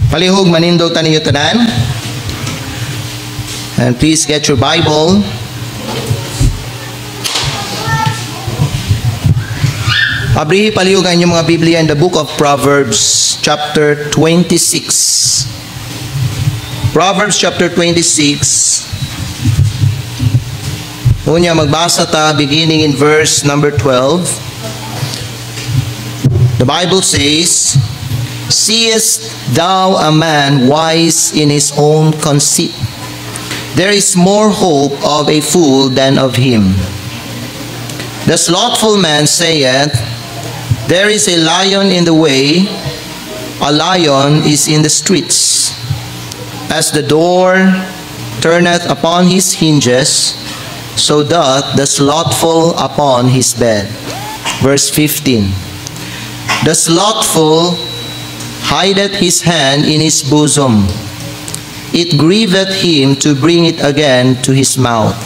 Palihog manindog taninyo tanan. And please get your Bible. Abrihi palihog ang inyong mga Biblia in the book of Proverbs, chapter 26. Proverbs chapter 26. Unya magbasa ta beginning in verse number 12. The Bible says, "Seest thou a man wise in his own conceit? There is more hope of a fool than of him. The slothful man saith, There is a lion in the way, a lion is in the streets. As the door turneth upon his hinges, so doth the slothful upon his bed." Verse 15. "The slothful hideth his hand in his bosom. It grieveth him to bring it again to his mouth."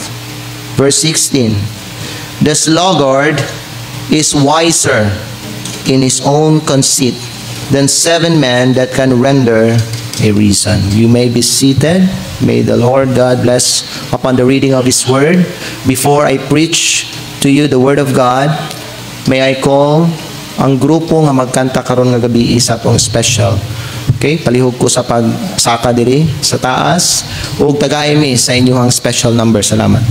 Verse 16. "The sluggard is wiser in his own conceit than 7 men that can render a reason." You may be seated. May the Lord God bless upon the reading of His Word. Before I preach to you the Word of God, may I call ang grupo nga magkanta karon nga gabi sa atong special. Okay, palihog ko sa pagsaka diri sa taas ug tagay mi sa inyong special number. Salamat.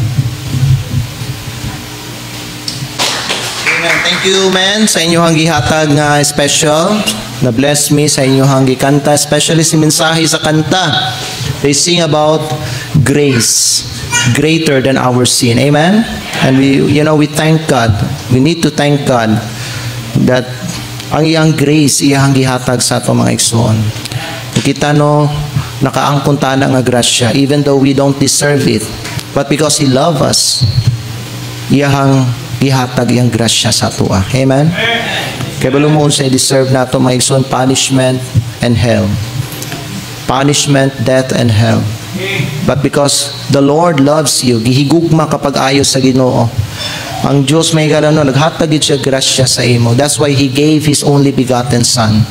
Amen. Thank you, man, sa inyong gihatag nga special. Na bless me sa inyong gikanta, especially si mensahe sa kanta. They sing about grace greater than our sin. Amen. And we thank God. We need to thank God that ang iyang grace, iyang gihatag sa ato mga igsoon. Kita nakaangkon ta na nga grasya, even though we don't deserve it. But because He love us, iyang gihatag iyang grasya sa ato. Amen? Kaya balumon sa deserve na ito mga igsoon, punishment and hell. Punishment, death, and hell. But because the Lord loves you, gihigugma kapag ayos sa Ginoo. Ang Diyos may galano, naghatagid siya grasya sa imo. That's why He gave His only begotten Son,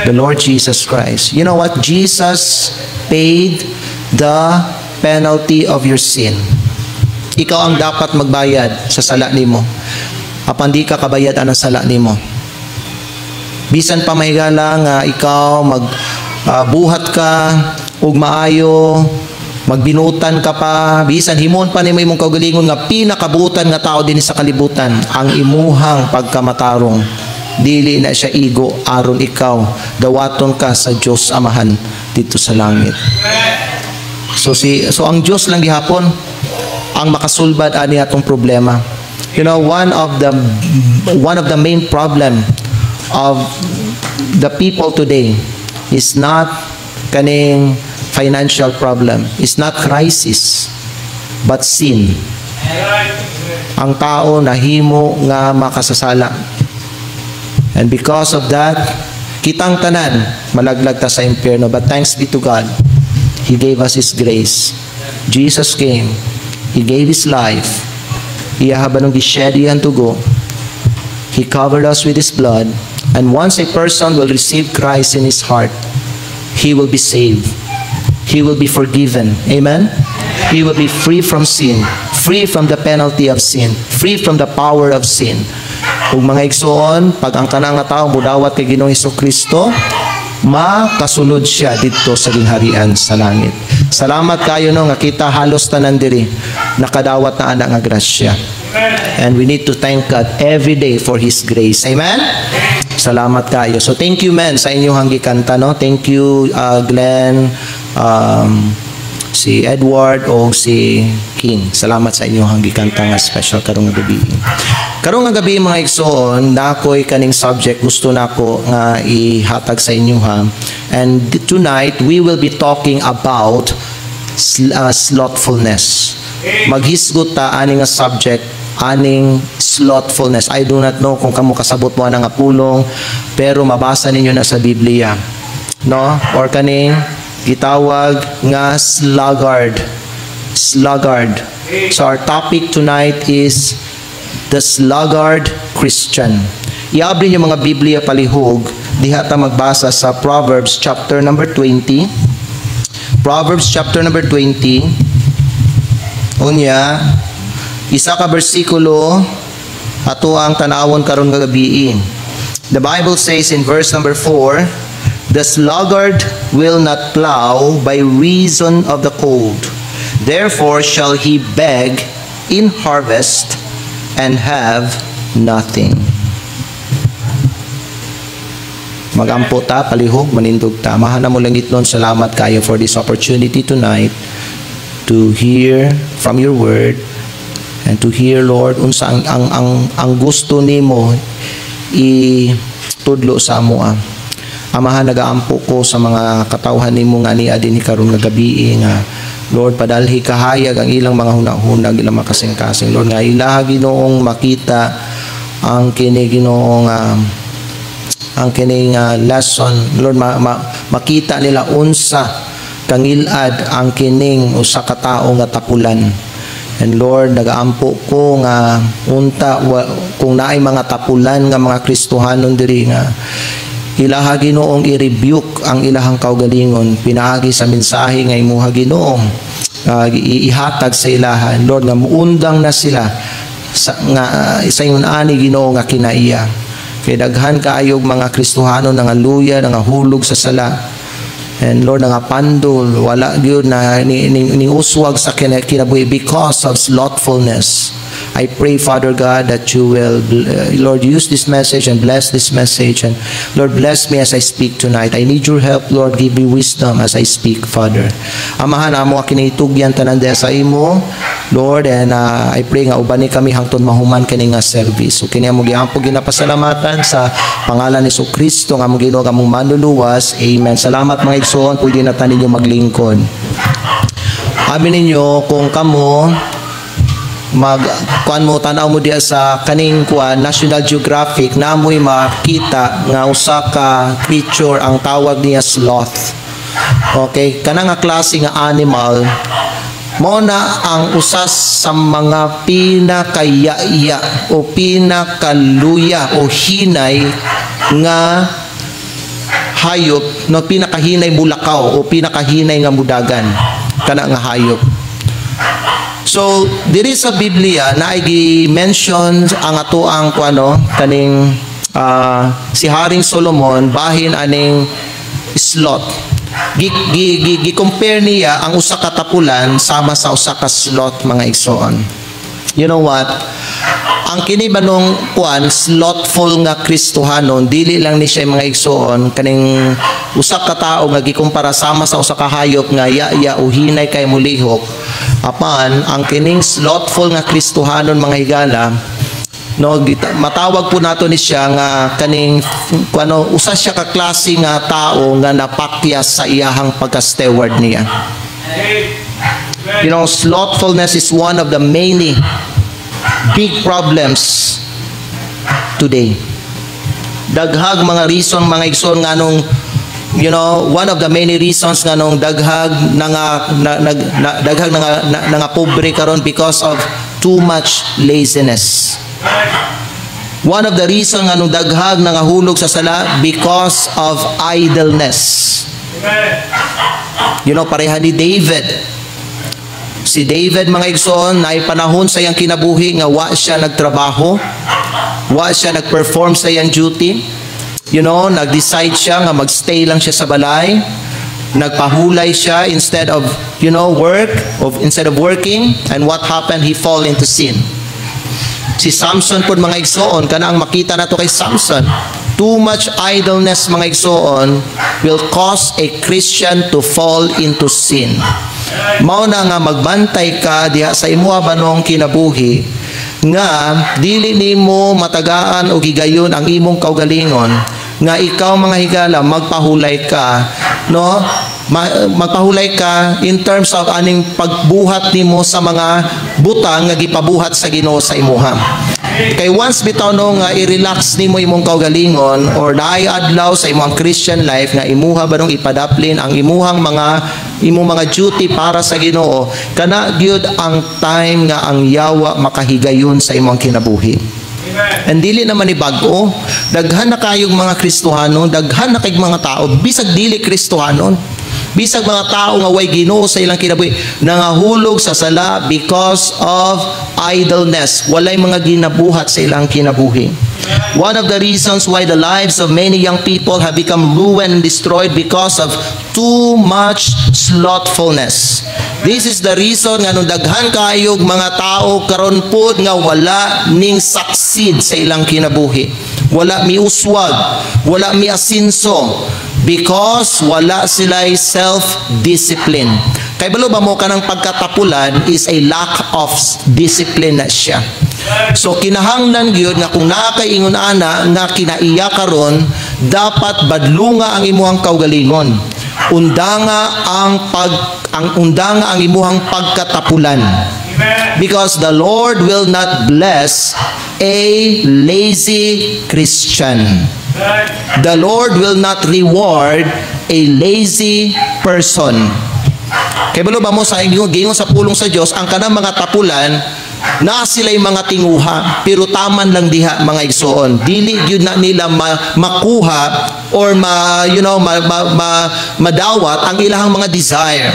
the Lord Jesus Christ. You know what? Jesus paid the penalty of your sin. Ikaw ang dapat magbayad sa sala nimo. Apan di ka kabayad ang sala nimo. Bisan pa mahigala nga ikaw buhat ka ug maayo, magbinutan ka pa, bisan himon pa nimo imong kaugalingon nga pinakabutan nga tao din sa kalibutan, ang imuhang pagkamatarong dili na siya igo aron ikaw dawaton ka sa Dios Amahan dito sa langit. So ang Dios lang gihapon ang makasulbad ani atong problema. You know, one of the main problem of the people today is not kaning financial problem. It's not crisis, but sin. Ang tao nahimo nga makasasala. And because of that, kitang tanan malaglag ta sa impyerno. But thanks be to God, He gave us His grace. Jesus came. He gave His life. Iyahaban ng gished iyang tugo. He covered us with His blood. And once a person will receive Christ in his heart, he will be saved. He will be forgiven. Amen? He will be free from sin, free from the penalty of sin, free from the power of sin. Kung mga igsoon, pag ang kanang nga tao mudawat kay Ginoong Hesukristo, makasunod siya dito sa gingharian sa langit. Salamat kayo nga kita halos tanan diri nakadawat na ana nga grasya. And we need to thank God every day for His grace. Amen? Salamat kayo. So thank you, man, sa inyong gikanta, no? Thank you, Glenn, si Edward o si King. Salamat sa inyong gikanta nga special karong nga gabi. Karong nga gabi mga igsoon, nakoy kaning subject gusto nako nga ihatag sa inyo ha. And tonight we will be talking about slothfulness. Maghisgot ta ani nga subject, aning slothfulness. I do not know kung kamo kasabot mo nga pulong, pero mabasa ninyo na sa Biblia, no? Or kaning gitawag nga sluggard. So our topic tonight is the sluggard Christian. Iabri niyo mga Biblia palihog diha ta magbasa sa Proverbs chapter number 20. Proverbs chapter number 20. Unya, isa ka bersikulo ato ang tanawon karon nga gabi. The Bible says in verse number 4, "The sluggard will not plow by reason of the cold. Therefore shall he beg in harvest and have nothing." Magampo ta, palihog, manindog ta. Mahana mo lang itnon. Salamat kayo for this opportunity tonight to hear from your word and to hear, Lord, unsa ang gusto nimo itudlo sa amo. Amahan, nagaampo ko sa mga katawhan nimo nga niya din karon nga gabi nga, Lord, padalhi kahayag ang ilang mga hunahunag, ilang makasing-kasing, Lord, nga ilaha Ginoong makita ang kini Ginoong ang kining lesson, Lord, makita nila unsa kangilad ang kining usa ka tawo nga tapulan. And Lord, nagaampo ko nga unta kung naay mga tapulan nga mga Kristohanon diri nga ilaha Ginoong i-rebuke ang ilahang kaugalingon, pinaagi sa mensahe nga imuha Ginoong ihatag sa ilahan, Lord, nga muundang na sila sa ingon ani Ginoo nga kinaiya. Kay daghan kaayog mga Kristohano nga luya, nga hulog sa sala. And Lord, nga pandol, wala gyud na ni uswag sa kinabuhi because of slothfulness. I pray, Father God, that you will, Lord, use this message and bless this message. And Lord, bless me as I speak tonight. I need your help, Lord. Give me wisdom as I speak, Father. Amahan, amo kinitugyan tanan diha sa imo, Lord, and I pray nga ubani kami hangtod mahuman kini nga service. So kini amo giampo ginapasalamatan sa pangalan ni Hesus Kristo nga amo Ginoo kamong manluluwas. Amen. Salamat mga igsoon, pwede na ta ninyo maglingkod. Amin ninyo kung kamo kuan mo tanaw mo diya sa kaning kuan National Geographic, namoy makita nga usa ka creature ang tawag niya sloth. Okay, kana nga klase nga animal mao na ang usas sa mga pinakayaya o pinakaluya o hinay nga hayop, no, pinakahinay bulakaw o pinakahinay nga mudagan, kana nga hayop. So, diri sa Biblia na i-mention ang ato ang kuano kaning si Haring Solomon bahin aning sloth. Gi-compare niya ang usa ka tapulan sama sa usa ka sloth, mga igsoon. You know what? Ang kini banong kuan slothful nga Kristohanon, dili lang ni siya mga igsoon kaning usa ka tawo nga gikumpara sama sa usa ka hayop nga ya o hinay kay mulihok. Apan ang kining slothful nga Kristohanon, mga higala, no, matawag po nato ni siya nga kaning kuno usa siya ka klase nga tao nga napakyas sa iyahang pagka-steward niya. You know, slothfulness is one of the many big problems today. Daghag mga reason, mga igsoon, nga nung, you know, one of the many reasons nga nung daghag nga pobre karon because of too much laziness. One of the reasons nga nung daghag nga hulog sa sala because of idleness. You know, pareha ni David. Si David, mga igsoon, naay panahon sa iyang kinabuhi nga wa siya nagtrabaho, wa siya nagperform sa iyang duty. You know, nag-decide siya nga magstay lang siya sa balay, nagpahulay siya instead of, you know, instead of working, and what happened? He fall into sin. Si Samson po, mga igsoon, kana ang makita nato kay Samson, too much idleness, mga igsoon, will cause a Christian to fall into sin. Mao na nga magbantay ka diha sa imuha banong kinabuhi nga dili nimo matagaan o gigayon ang imong kaugalingon nga ikaw, mga higala, magpahulay ka, no, magpahulay ka in terms of aning pagbuhat nimo sa mga butang nga gipabuhat sa Ginoo sa imuha. Kay once bitaw no nga i-relax nimo imong kaugalingon or naay adlaw sa imong Christian life nga imuha banong ipadaplin ang imong mga duty para sa Ginoo, kana gyud ang time nga ang yawa makahigayon sa imong kinabuhi. And dili naman ni bago, daghan na kayong mga Kristohanon, daghan na kayong mga tao, bisag dili Kristohanon, bisag mga tao nga way Ginoo sa ilang kinabuhi, nangahulog sa sala because of idleness. Walay mga ginabuhat sa ilang kinabuhi. One of the reasons why the lives of many young people have become ruined and destroyed because of too much slothfulness. This is the reason nga nung daghan kayog mga tao karon pod nga wala ning succeed sa ilang kinabuhi. Wala mi uswag, wala mi asinso because wala sila'y self-discipline. Kay balo ba mo kanang pagkatapulan is a lack of discipline na siya. So kinahanglan gyud nga kung naa kay ingon ana nga kinaiya karon, dapat badlunga ang imuhang kaugalingon. Undanga ang imuhang pagkatapulan. Because the Lord will not bless a lazy Christian. The Lord will not reward a lazy person. Kaya balo ba mo sa gingon sa pulong sa Dios ang kanang mga tapulan na sila'y mga tinguha pero taman lang diha mga igsoon, dili gyud na nila makuha or madawat ang ilahang mga desire.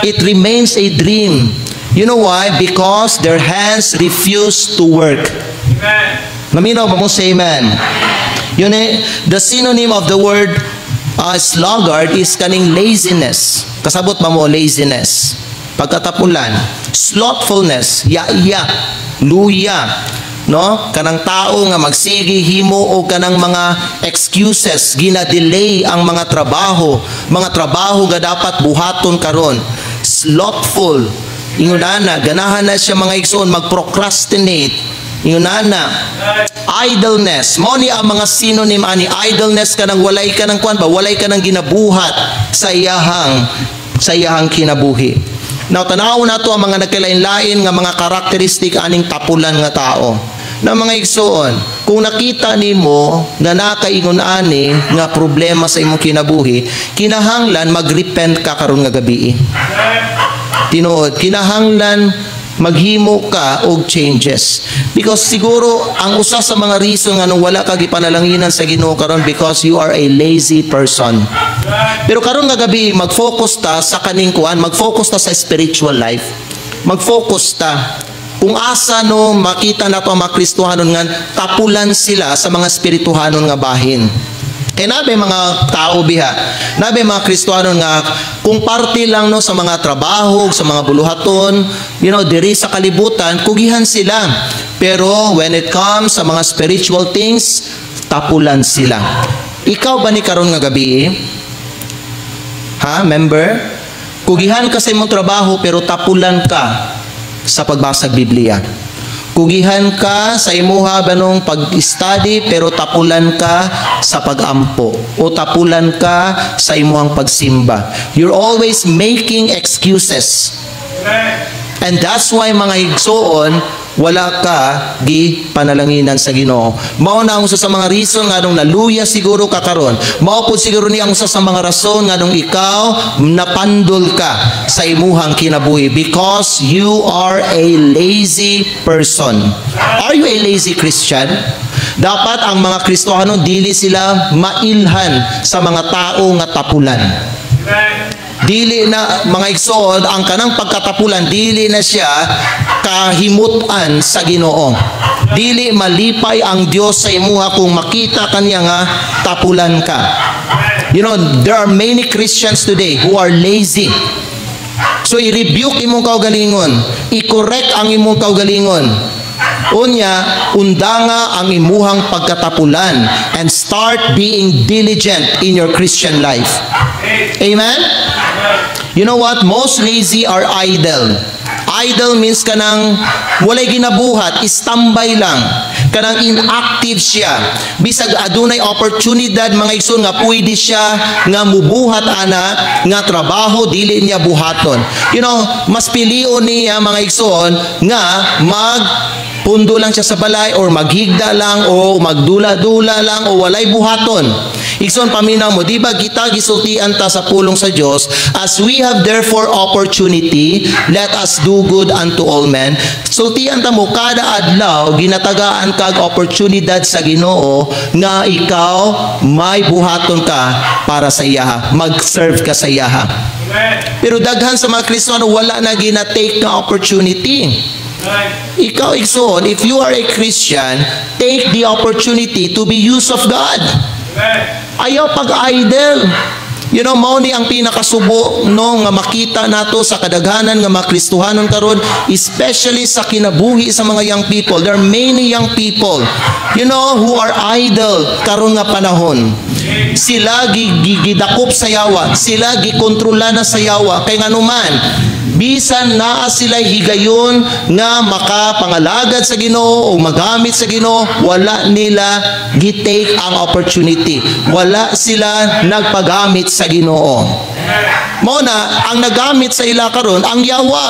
It remains a dream. You know why? Because their hands refuse to work. Maminaw ba mo say amen? Yun the synonym of the word sluggard is kaning laziness. Kasabot ba mo laziness? Pagkatapulan, slothfulness, yaiya, luya, no? Kanang tao nga magsigi himo o kanang mga excuses, gina-delay ang mga trabaho nga dapat buhaton karon. Slothful, ingunana, ganahan na siya mga igsoon mag-procrastinate. Ingunana, idleness, mo ni ang mga synonym ani idleness kanang walay ka ng kwan ba, walay ka ng ginabuhat sa iyahang kinabuhi. Now, tanaw na to ang mga nagkalain-lain nga mga karakteristik aning tapulan nga tao. Na mga igsoon, kung nakita nimo nga nakaingon ani nga problema sa imong kinabuhi, kinahanglan mag-repent ka karon nga gabi. Tinuod, kinahanglan maghimo ka og changes. Because siguro ang usa sa mga reason nga nung wala ka gipanalanginan sa Ginoo karon because you are a lazy person. Pero karon nga gabi mag-focus ta sa kaning kuan, mag-focus ta sa spiritual life. Mag-focus ta kung asa no makita nato ang mga Kristohanon nga tapulan sila sa mga espirituhanon nga bahin. Kaya nabe mga tao biha, nabe mga Kristohanon nga kung parte lang no sa mga trabaho, sa mga buluhaton, diri sa kalibutan, kugihan sila. Pero when it comes sa mga spiritual things, tapulan sila. Ikaw ba ni karon nga gabi? Member? Kugihan ka sa imong trabaho pero tapulan ka sa pagbasag Biblia. Kugihan ka sa imuha banong pag-study pero tapulan ka sa pag-ampo o tapulan ka sa imuhang pagsimba. You're always making excuses. And that's why mga igsoon, wala ka gi panalanginan sa Ginoo. Mao na ang usa sa mga reason nga nung naluya siguro ka karon. Mao pud siguro ni ang usa sa mga rason nga nung ikaw napandol ka sa imuhang kinabuhi because you are a lazy person. Are you a lazy Christian? Dapat ang mga Kristohano dili sila mailhan sa mga tao nga tapulan. Dili na mga igsoon ang kanang pagkatapulan, dili na siya kahimutan sa Ginoo. Dili malipay ang Dios sa imuha kung makita kanya nga tapulan ka. There are many Christians today who are lazy. So i-rebuke imong kaugalingon, i-correct ang imong kaugalingon. Unya, undanga ang imuhang pagkatapulan and start being diligent in your Christian life. Amen? You know what? Most lazy are idle. Idle means kanang walay ginabuhat, istambay lang. Kanang inactive siya. Bisag adunay oportunidad mga igsoon nga pwede siya nga mubuhat ana nga trabaho dili niya buhaton. Mas pilion niya mga igsoon nga pundo lang siya sa balay or maghigda lang o magdula-dula lang o walay buhaton. Igsoon paminaw mo, di ba kita gisultian ta sa pulong sa Dios, as we have therefore opportunity, let us do good unto all men. Sultian ta mo kada adlaw ginatagaan kag oportunidad sa Ginoo nga ikaw may buhaton ka para sa iya, mag-serve ka sa iya. Pero daghan sa mga Kristiyano wala na ginatake nga opportunity. Ikaw, igsoon, if you are a Christian, take the opportunity to be used of God. Ayaw pag-idle. You know, mao ni ang pinakasubo no nga makita nato sa kadaghanan nga mga Kristohanon karon, especially sa kinabuhi sa mga young people. There are many young people, you know, who are idle karon nga panahon. Sila gidakop sa yawa, sila gikontrola na sa yawa kay nganuman bisan naa sila higayon nga makapangalagad sa Ginoo o magamit sa Ginoo, wala nila gitake ang opportunity. Wala sila nagpagamit sa Ginoo. Mao na ang nagamit sa ila karon ang yawa.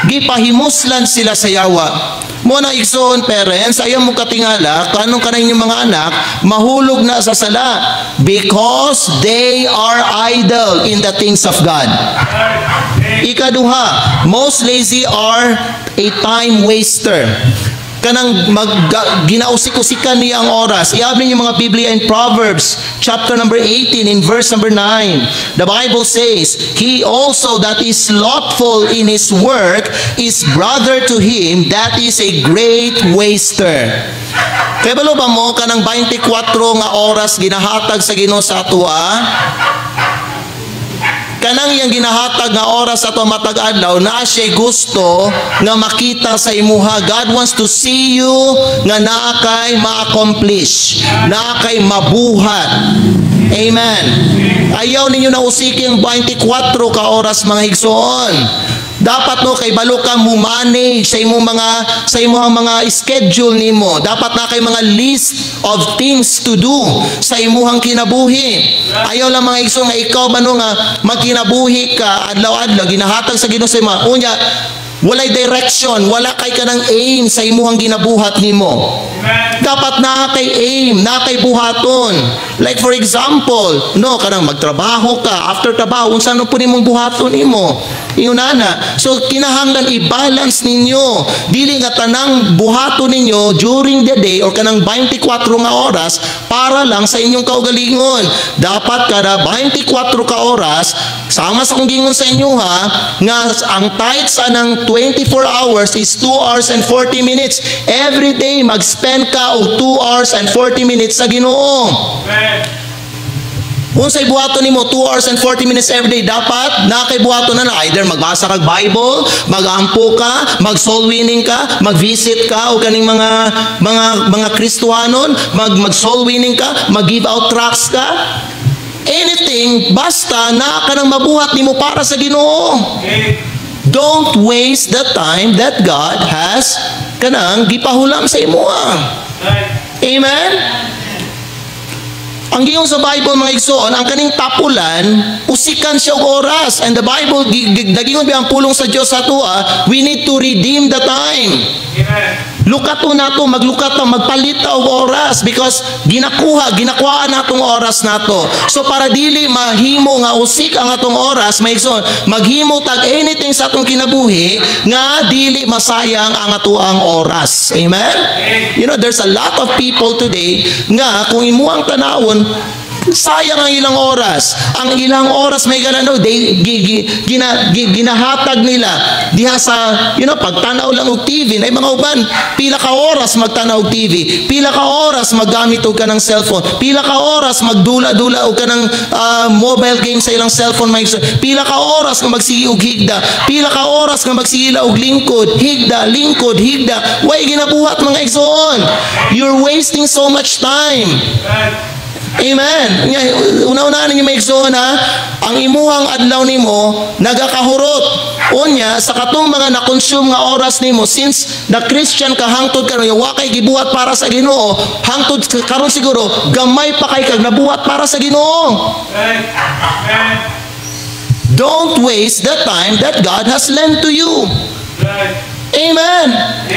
Gipahimuslan sila sa yawa. Mo na igsoon parents, ayaw mo katingala kanong kanang inyong mga anak mahulog na sa sala because they are idle in the things of God. Ikaduha, most lazy are a time waster. Kanang ginausik-usikan niya ang oras. Iabling yung mga Biblia in Proverbs chapter number 18 in verse number 9. The Bible says, he also that is slothful in his work is brother to him that is a great waster. Kaya balo ba mo kanang 24 nga oras ginahatag sa Ginoo sa atua? Kanang yang ginahatag nga oras sa ato matag adlaw na siya gusto nga makita sa imuha. God wants to see you nga naa kay ma-accomplish, naa kay mabuhat. Amen. Ayaw ninyo na usiki ang 24 ka oras mga higsoon. Dapat no kay balo ka mo manage sa imong mga schedule nimo. Dapat na kay mga list of things to do sa imong kinabuhi. Ayaw lang mga igsoon nga ikaw bano nga magkinabuhi ka adlaw-adlaw ginahatag sa Ginoo sa imo. Unya walay direction, wala kay kanang aim sa imong ginabuhat nimo. Dapat na kay aim, na kay buhaton. Like for example, no kanang magtrabaho ka, after trabaho unsa no pud imong buhaton nimo? Inunana. So kinahanglan i-balance ninyo. Dili nga tanang buhaton ninyo during the day or kanang 24 nga oras para lang sa inyong kaugalingon. Dapat kada 24 ka oras sama sa kong gingon sa inyo ha nga ang tithe sa ng 24 hours is 2 hours and 40 minutes. Every day mag-spend ka og 2 hours and 40 minutes sa Ginoo. Unsay buhaton nimo 2 hours and 40 minutes every day, dapat na kay buhaton na either magbasa kag Bible, magampo ka, mag-soul winning ka, mag-visit ka o kaning mga Kristohanon, mag-soul winning ka, mag-give out tracts ka. Anything basta na kanang mabuhat nimo para sa Ginoo. Don't waste the time that God has kanang gipahulam sa imo. Amen. Ang giyon sa Bible mga igsoon, ang kaning tapulan, usikan siya og oras. And the Bible, nagingon biyang pulong sa Dios sa tua, we need to redeem the time. Lukato nato, magpalit ta og oras because ginakuha natong oras nato. So para dili mahimo nga usik ang atong oras, may igsoon, maghimo tag anything sa atong kinabuhi nga dili masayang ang atuang oras. Amen? You know, there's a lot of people today nga kung imuang tanawon sayang ang ilang oras. Ang ilang oras may ganano, ginahatag nila diha sa, you know, pagtanaw lang og TV. Nay mga uban, pila ka oras magtanaw og TV, pila ka oras maggamit og kanang cellphone, pila ka oras magdula-dula og kanang mobile game sa ilang cellphone, pila ka oras nga magsigi og higda, pila ka oras nga magsigila og lingkod, higda, way ginabuhat mga igsoon. You're wasting so much time. Amen. Una-una ninyo may igsoon ha, ang imuhang adlaw nimo nagakahurot. Unya sa katong mga na-consume nga oras nimo, since the Christian ka hangtod karon wa kay gibuhat para sa Ginoo, hangtod karon siguro gamay pa kay kag nabuhat para sa Ginoo. Don't waste the time that God has lent to you. Amen.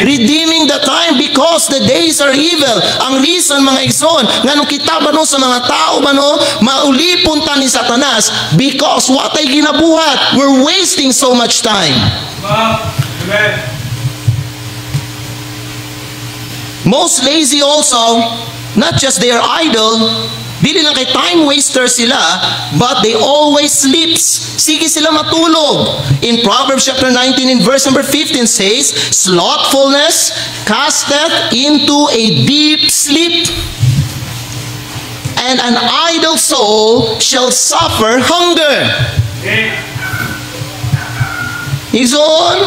Redeeming the time because the days are evil. Ang reason mga igsoon, nga nung kita ba no sa mga tao ba no, maulipon ta ni Satanas because what ay ginabuhat. We're wasting so much time. Amen. Most lazy also, not just they are idle, dili lang kay time waster sila, but they always sleeps. Sige sila matulog. In Proverbs chapter 19 in verse number 15 says, slothfulness casteth into a deep sleep, and an idle soul shall suffer hunger. Igsoon,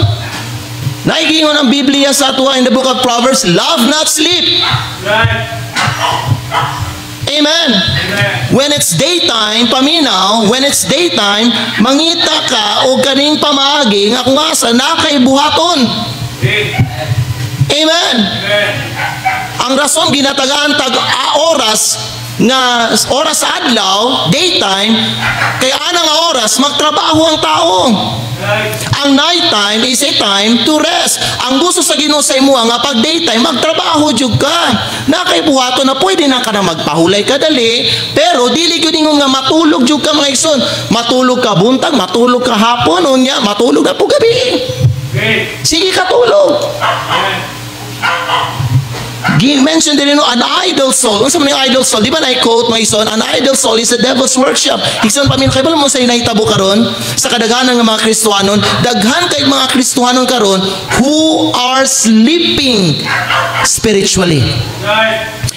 naigingon ang Biblia sa atua in the book of Proverbs, love not sleep. Right. Amen. When it's daytime, paminaw, when it's daytime, mangita ka o kaning pamaagi nga kung asa na kay buhaton. Amen. Ang rason ginatagaan tag oras nga oras sa adlaw, daytime, kaya anang oras magtrabaho ang tao. Ang nighttime is a time to rest. Ang gusto sa Ginoo sa imo nga pag daytime magtrabaho jud ka. Na kay buhaton na pwede na ka na magpahulay ka dali, pero dili gyud ingon nga matulog jud ka mga igsoon. Matulog ka buntag, matulog ka hapon, unya matulog na po gabi. Sige ka tulog. Mention din an idle soul. Ano sa mga idle soul? Di ba na-quote mga ison? An idle soul is a devil's workshop. Ikson pamin, kaya ba mo sa inahitabo karon sa kadaghanan ng mga Kristuhanon, daghan kay mga Kristuhanon karon who are sleeping spiritually.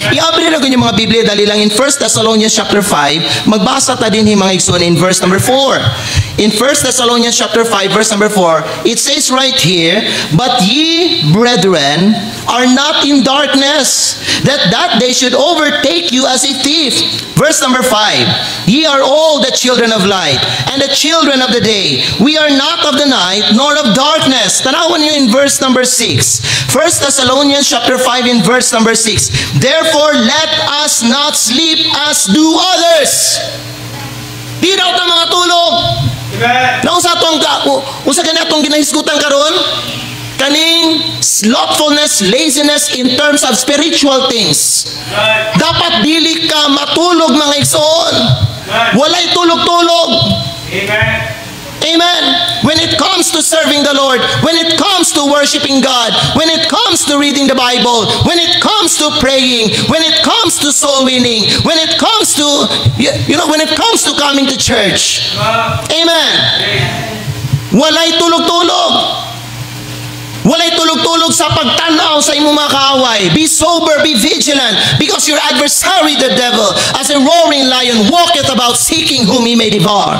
I-abri na yung mga Biblia dali lang in 1 Thessalonians chapter 5. Magbasa ta din mga igsoon in verse number 4. In 1 Thessalonians chapter 5 verse number 4, it says right here, but ye, brethren, are not in darkness, that day should overtake you as a thief. Verse number 5, ye are all the children of light, and the children of the day. We are not of the night, nor of darkness. Tanawan niyo in verse number 6. 1 Thessalonians chapter 5 in verse number 6. Therefore, let us not sleep as do others. Di daw ta mga tulog. Nausa atong ginahisgutan karon kaning slothfulness, laziness in terms of spiritual things. Dapat dili ka matulog mga igsoon. Walay tulog-tulog. Amen. When it comes to serving the Lord, when it comes to worshiping God, when it comes to reading the Bible, when it comes to praying, when it comes to soul winning, when it comes to, when it comes to coming to church. Amen. Walay tulog-tulog. Walay tulog-tulog sa pagtanaw sa imong mga kaaway. Be sober, be vigilant, because your adversary, the devil, as a roaring lion, walketh about seeking whom he may devour.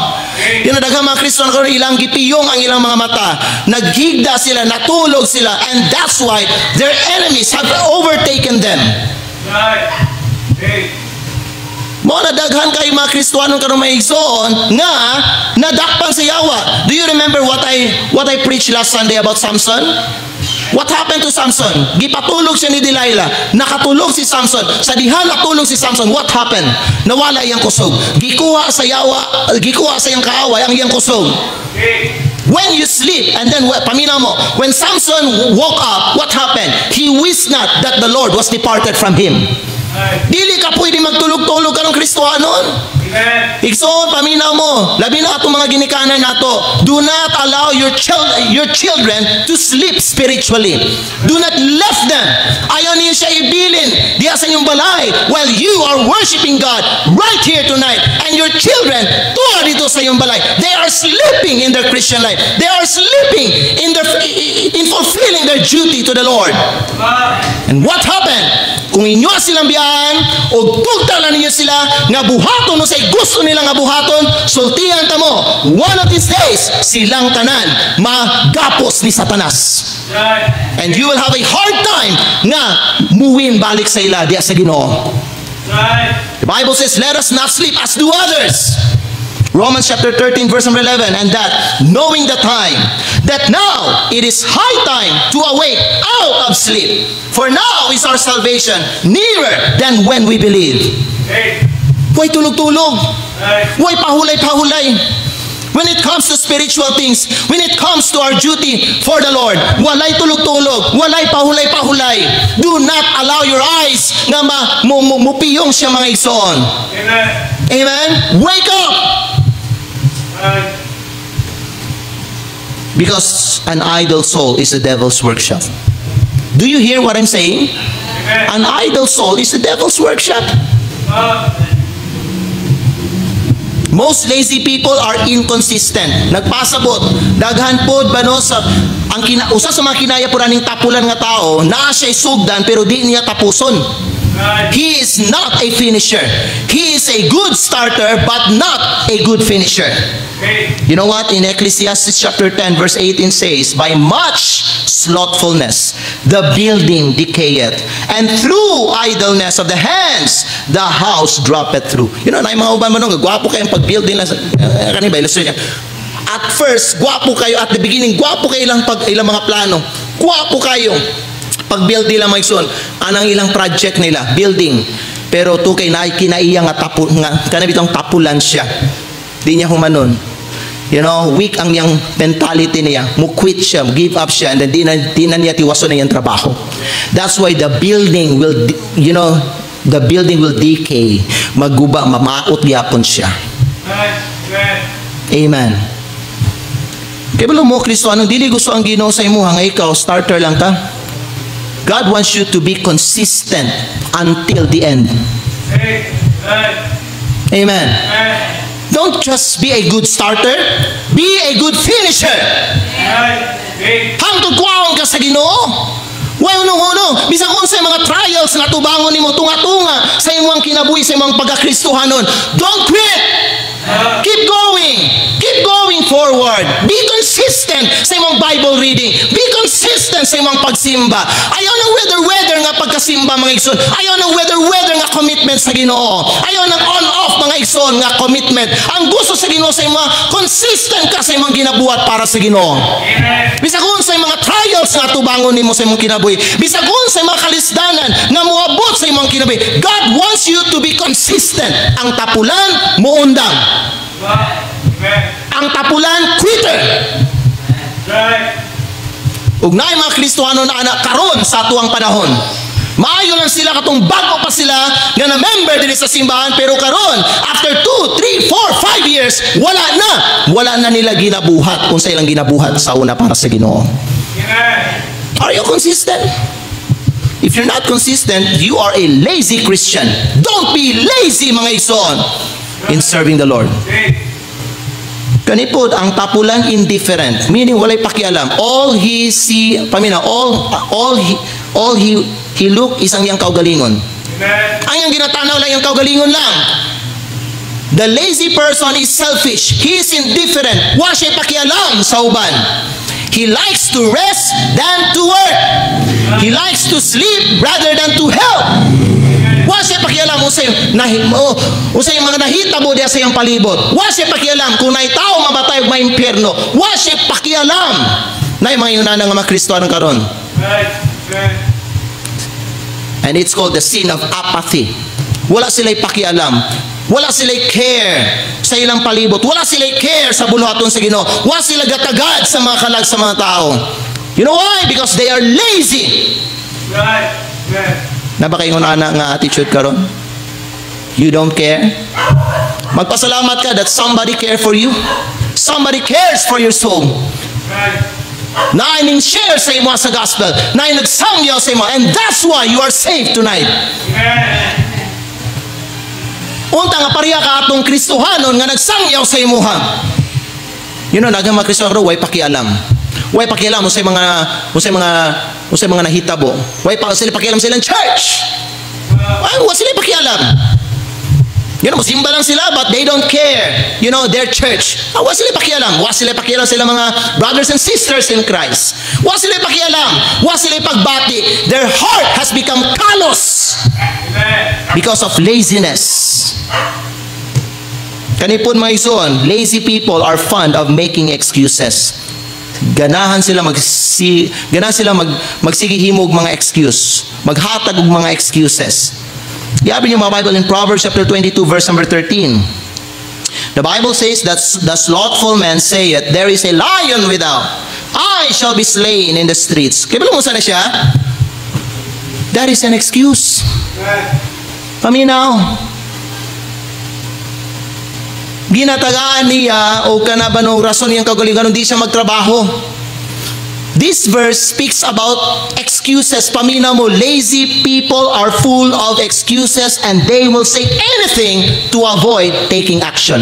Yung daghang mga Kristiyan karon ilang gipiyong ang ilang mga mata. Naghigda sila, natulog sila, and that's why their enemies have overtaken them. Mo na daghan kay mga Kristiyanon karon may igsoon nga nadakpan sa Yawa. Do you remember what I preached last Sunday about Samson? What happened to Samson? Gipatulog siya ni Delilah. Nakatulog si Samson. Sa diha natulog si Samson, what happened? Nawala iyang kusog. Gikuha sa Yawa, gikuha sa iyang kaaway ang iyang kusog. When you sleep, and then paminaw mo, when Samson woke up, what happened? He wished not that the Lord was departed from him. Dili ka pwede magtulog-tulog ka ng Kristohanon. Igsoon, paminaw mo, labi na itong mga ginikanan nato. Do not allow your children to sleep spiritually. Do not let them. Ayaw niyo siya ibilin diya sa inyong balay while you are worshiping God right here tonight. And your children, tuwa dito sa inyong balay. They are sleeping in their Christian life. They are sleeping in fulfilling their duty to the Lord. And what happened? Kung inyo silang biyaan o tugtalan ninyo sila nga buhaton o sa gusto nila nga buhaton, sultihan ta mo, one of these days silang tanan magapos ni Satanas. And you will have a hard time nga muwin balik sa ila diya sa Ginoo. The Bible says, let us not sleep as do others. Romans chapter 13 verse number 11, and that knowing the time, that now it is high time to awake out of sleep, for now is our salvation nearer than when we believe. Huwag tulog-tulog. Huwag pahulay-pahulay. When it comes to spiritual things, when it comes to our duty for the Lord, walay tulog-tulog, walay pahulay-pahulay. Do not allow your eyes nga mupiyong siya mga igsoon. Amen. Amen? Wake up! Right. Because an idle soul is the devil's workshop. Do you hear what I'm saying? Amen. An idle soul is the devil's workshop. Most lazy people are inconsistent. Nagpasabot, daghan pod ba no sa usa sa mga kinaya po raning tapulan nga tao, naa siya sugdan pero di niya tapuson. Right. He is not a finisher. He is a good starter but not a good finisher. Okay. You know what? In Ecclesiastes chapter 10 verse 18 says, by much slothfulness the building decayeth, and through idleness of the hands the house droppeth through. You know, na yung mga uban mo nung gwapo kayong pag-building na kanibay, listen niya. At first, gwapo kayo at the beginning, gwapo kayo ilang mga plano. Gwapo kayo. Pag-building lang mga igsoon, anang ilang project nila, building. Pero to kay kinaiya nga kanabitong tapulan siya. Di niya humanon. You know, weak ang yang mentality niya. Mu-quit siya, give up siya, and then di na niya tiwaso na yung trabaho. That's why the building will, the building will decay. Maguba, mamaot gyapon siya. Right. Amen. Kaya balo mo, Kristo, anong dili gusto ang Ginoo sa imo, nga ikaw, starter lang ka? God wants you to be consistent until the end. Hey. Right. Amen. Right. Don't just be a good starter, be a good finisher. Right. Hey. Hangtod kuwaon ka sa Ginoo. Way unong-unong, bisag unsay mga trials nga tubangon nimo tunga-tunga sa imong kinabuhi sa imong pagkakristohanon. Don't quit. Keep going forward. Be consistent sa imong Bible reading. Be consistent sa imong pagsimba. Ayaw ng weather nga pagkasimba mga igsoon. Ayaw ng weather nga commitment sa Ginoo. Ayaw ng on-off mga igsoon nga commitment. Ang gusto sa Ginoo sa imong consistent ka sa imong ginabuhat para sa Ginoo. Amen. Bisag unsay mga trials nga tubangon nimo sa imong kinabuhi. Bisag unsay mga kalisdanan nga moabot sa imong kinabuhi. God wants you to be consistent. Ang tapulan muundang. Amen. Ang tapulan quitter. Right. Ug naay mga Kristohano na anak karon sa atuang panahon. Maayo lang sila katong bago pa sila nga na member din sa simbahan, pero karon after 2, 3, 4, 5 years wala na nila ginabuhat kung sa ilang ginabuhat sa una para sa Ginoo. Amen. Are you consistent? If you're not consistent, you are a lazy Christian. Don't be lazy mga igsoon in serving the Lord. Hey. Kanipod ang tapulan indifferent, meaning walay pakialam. All he see, all he look is ang iyang kaugalingon. Amen. Ang iyang ginatanaw lang yung kaugalingon lang. The lazy person is selfish. He is indifferent. Wa siya pakialam sa uban. He likes to rest than to work. He likes to sleep rather than to help. Wa siya pakialam usay mga nahitabo diya sa iyang palibot. Wa siya pakialam kung naay tao mabatay ug maimpierno. Wa siya pakialam. Naay mga yunana nga mga Kristiyano karon. Right. Right. And it's called the sin of apathy. Wala sila'y pakialam. Wala sila'y care sa ilang palibot. Wala sila'y care sa buluhaton sa Ginoo. Wala sila gatagad sa mga kalag sa mga tao. You know why? Because they are lazy. Right. Right. Na ba kayong una nga attitude karon? You don't care? Magpasalamat ka that somebody care for you. Somebody cares for your soul. Right. Na ining share sa imo sa gospel. Na nagsangyaw sa imo. And that's why you are saved tonight. Amen. Unta nga pareha ka atong Kristohanon nga nagsangyaw sa imuha. You know, nagang mga Kristohano way pakialam. Way pakialam usay mga nahitabo. Way pa sila pakialam silang church. Ay, wa sila pakialam. You know, simba lang sila but they don't care. You know, their church. Wa sila pakialam. Wa sila pakialam sila mga brothers and sisters in Christ. Wa sila pakialam. Wa sila pagbati. Their heart has become callous Amen. because of laziness. Kanipon mga ison, lazy people are fond of making excuses. Ganahan sila magsigihimog mga excuse. Maghatag og mga excuses. Yabi niyo mga Bible in Proverbs chapter 22 verse number 13. The Bible says that the slothful man saith, there is a lion without. I shall be slain in the streets. Kaya mo sana siya? That is an excuse. Paminaw. Ginatagaan niya o kanabanong rason niyang kagalingan hindi siya magtrabaho. This verse speaks about excuses. Paminaw mo, lazy people are full of excuses and they will say anything to avoid taking action.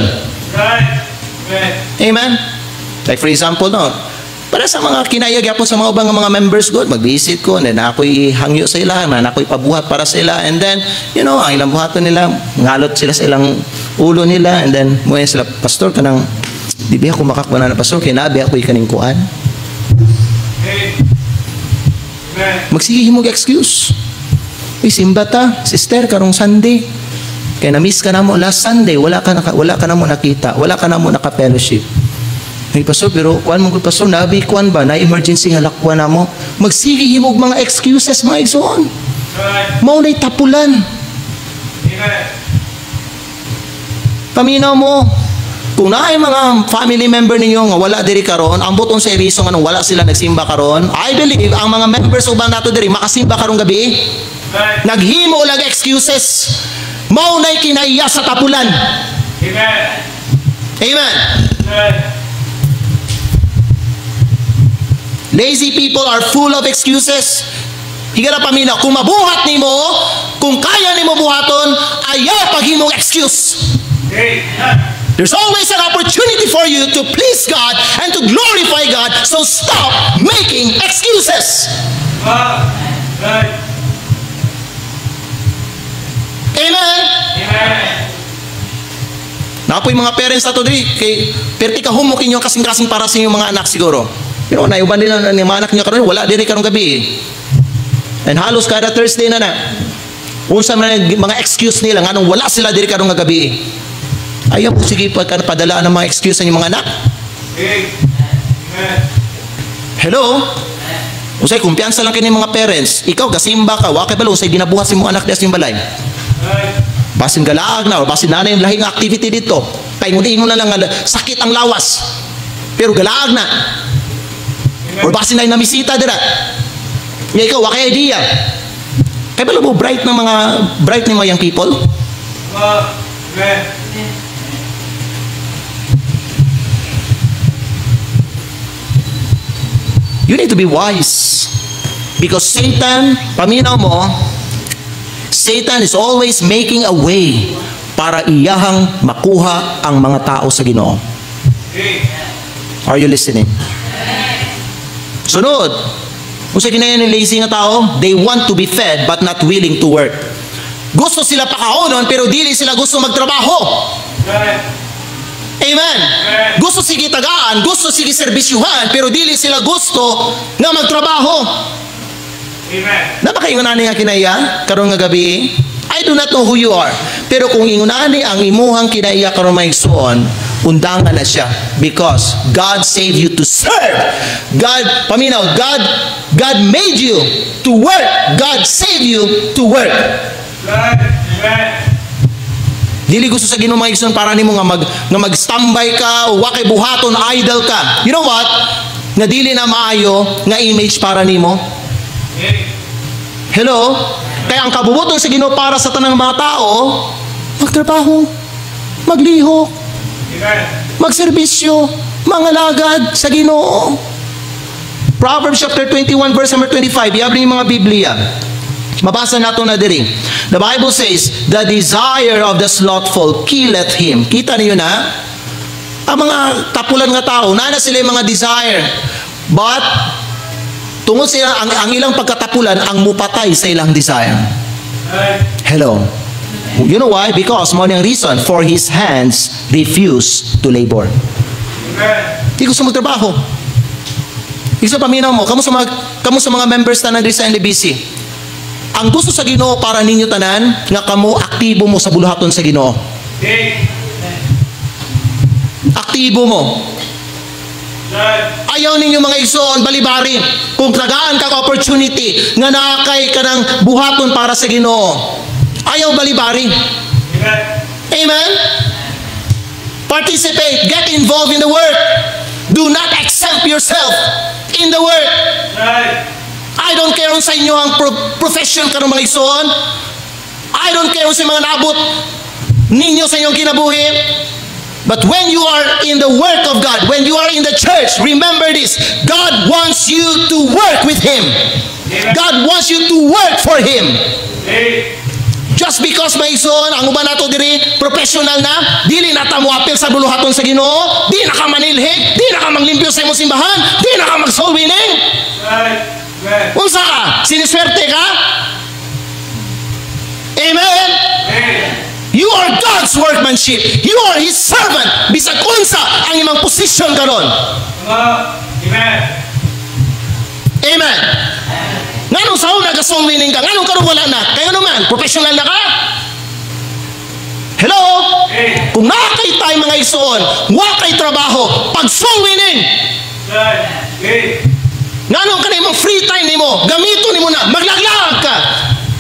Amen? Like for example, no, para sa mga kinayag po sa mga ubang mga members ko, mag-visit ko, and then ako'y hangyo sa ila, na ako'y pabuhat para sa ila, and then, you know, ang ilang buhaton nila, ngalot sila sa ilang ulo nila, and then, muya sila, pastor, kanang, di ba ako makakuna na pastor, kinabi ako'y kaning kuan. Magsigihim mo excuse. Uy, simba ta, sister, karong Sunday, kaya na-miss ka na mo last Sunday, wala ka na mo nakita, wala ka na mo naka-fellowship. Hey, pastor, pero kuan mo pastor, nabi kuan ba na emergency nga lakwan na mo? Magsige himog mga excuses mga igsoon. Mao nay tapulan. Paminaw mo, kung naay mga family member ninyo nga wala diri karon, ang buton sa reason nga wala sila nagsimba karon, I believe ang mga members uban nato diri makasimba karong gabi. Naghimo lang excuses. Mao nay kinaiya sa tapulan. Amen. Amen. Lazy people are full of excuses. Higara paminaw, kung mabuhat nimo, kung kaya nimo buhaton, ayaw paghimong excuse. There's always an opportunity for you to please God and to glorify God, so stop making excuses. Amen? Napoy mga parents na to diri, kay perti ka humok inyo kasing-kasing para sa inyong mga anak siguro. Pero naiuban nila ng mga anak niya karon, wala diri karong gabi. And halos kada Thursday na unsa man mga excuse nila nganong wala sila diri karong gabi. Ayaw po sige padalaan ng mga excuse sa inyong mga anak. Hello? Usay kumpiyansa lang kini mga parents. Ikaw gasimba ka, wa kay balo usay ginabuhat sa imong anak diha sa balay. Basin galaag na o basin na yung lahing activity dito. Kay ngunit na lang sakit ang lawas. Pero galaag na. Or basin na yung namisita dira. Nga ikaw, wakay idea. Kaya ba mo bright ng mga young people? You need to be wise. Because Satan, paminaw mo, Satan is always making a way para iyahang makuha ang mga tao sa Ginoo. Are you listening? Sunod. Kung sa kinaya ng lazy nga tao, they want to be fed but not willing to work. Gusto sila pakaonon pero dili sila gusto magtrabaho. Amen. Gusto sige tagaan, gusto sige serbisyuhan, pero dili sila gusto nga magtrabaho. Amen. Napakaingunani nga kinaya karong nga gabi. I do not know who you are. Pero kung ingunani ang imuhang kinaya karong maigsuon, undangan na siya because God saved you to serve. God, paminaw, God made you to work. God saved you to work. Dili gusto sa Ginoo maigsuon para nimo nga mag-standby ka o wa kay buhaton idle ka. You know what? Nga dili na maayo nga image para nimo. Hello? Kaya ang kabubuton sa Ginoo para sa tanang mga tao, magtrabaho, maglihok, magserbisyo, mangalagad sa Ginoo. Proverbs chapter 21 verse number 25. Iabli yung mga Biblia. Mabasa nato na diri. The Bible says, the desire of the slothful killeth him. Kita niyo na? Ang mga tapulan nga tao, na sila yung mga desire. But, tungod sila, ang ilang pagkatapulan, ang mupatay sa ilang desire. Hello? You know why? Because, mo niyang reason, for his hands refuse to labor. Hindi gusto magtrabaho. Isa paminaw mo, kamu sa mga members na nandito sa NLBC, ang gusto sa Ginoo para ninyo tanan, nga kamo aktibo mo sa buluhaton sa Ginoo. Aktibo mo. Ayaw ninyo mga igsoon balibari kung tagaan ka opportunity nga nakay ka ng buhaton para sa Ginoo. Ayaw balibari. Amen? Participate. Get involved in the work. Do not exempt yourself in the work. Right. I don't care kung sa inyo ang profession karong mga igsoon. I don't care kung sa mga naabot ninyo sa inyong kinabuhi. But when you are in the work of God, when you are in the church, remember this. God wants you to work with Him. God wants you to work for Him. Hey. Just because may igsoon, ang uban nato diri professional na, dili na ta moapil sa buluhaton sa Ginoo, di na ka manilhig, di na ka maglimpyo sa imong simbahan, di na ka mag soul winning. Right. Right. Unsa ka? Siniswerte ka? Amen. Hey. You are God's workmanship. You are His servant. Bisag unsa ang imong position karon. Amen. Amen. Nganong sa una ka-soul winning ka? Nganong karon wala na? Kayo naman, professional na ka? Hello? Hey. Kung nakakay tayo mga igsoon, wa kay trabaho, pag soul winning, Right. Hey. nganong ka na imong free time nimo, gamito nimo na, maglaglag ka.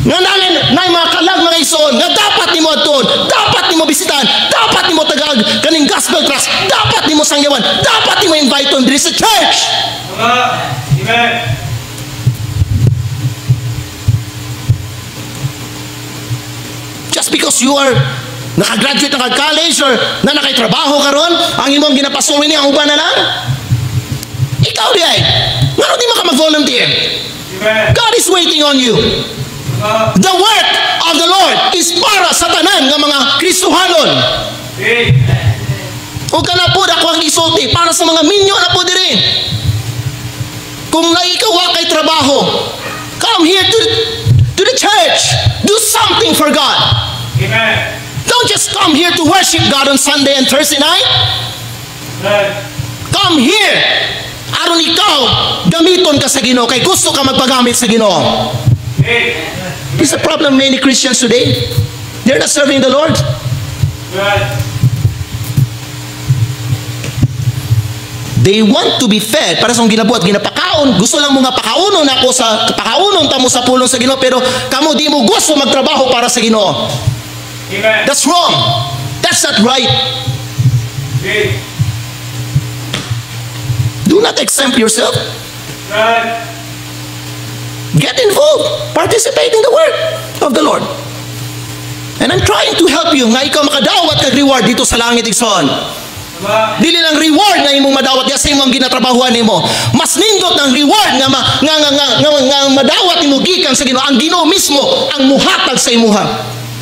Nga na mga kalag mga igsoon, nga dapat nimo adton, dapat nimo bisitahan, dapat nimo tagag kaning gospel trust, dapat nimo sangyawan, dapat nimo invite on diri sa church. Amen. Just because you are nakagraduate na college or na nakaitrabaho karon, ang imong ginapasong ini ang uban na lang. Ikaw di ay. Ngano di ka mag-volunteer? Amen. God is waiting on you. The work of the Lord is para sa tanan nga mga Kristohanon. Hey. O kana po ako ang isulti para sa mga minyo na po diri. Kung na ikaw wa kay trabaho, come here to the church. Do something for God. Amen. Don't just come here to worship God on Sunday and Thursday night. Right. Come here. Aron ikaw gamiton ka sa Ginoo kay gusto ka magpagamit sa Ginoo. Hey. This is a problem many Christians today. They're not serving the Lord. Right. They want to be fed para sa ginabuhat, ginapakaon. Gusto lang mo nga pakaunon ako sa pakaunon tamo sa pulong sa Ginoo pero kamo di mo gusto magtrabaho para sa Ginoo. Amen. That's wrong. That's not right. Hey. Do not exempt yourself. Right. Get involved. Participate in the work of the Lord. And I'm trying to help you nga ikaw makadawat kag reward dito sa langit igsoon. Dili lang reward na imong madawat ya sa imong ginatrabahuan nimo. Mas nindot ang reward nga madawat nimo gikan sa Ginoo. Ang Ginoo mismo ang muhatag sa imuha.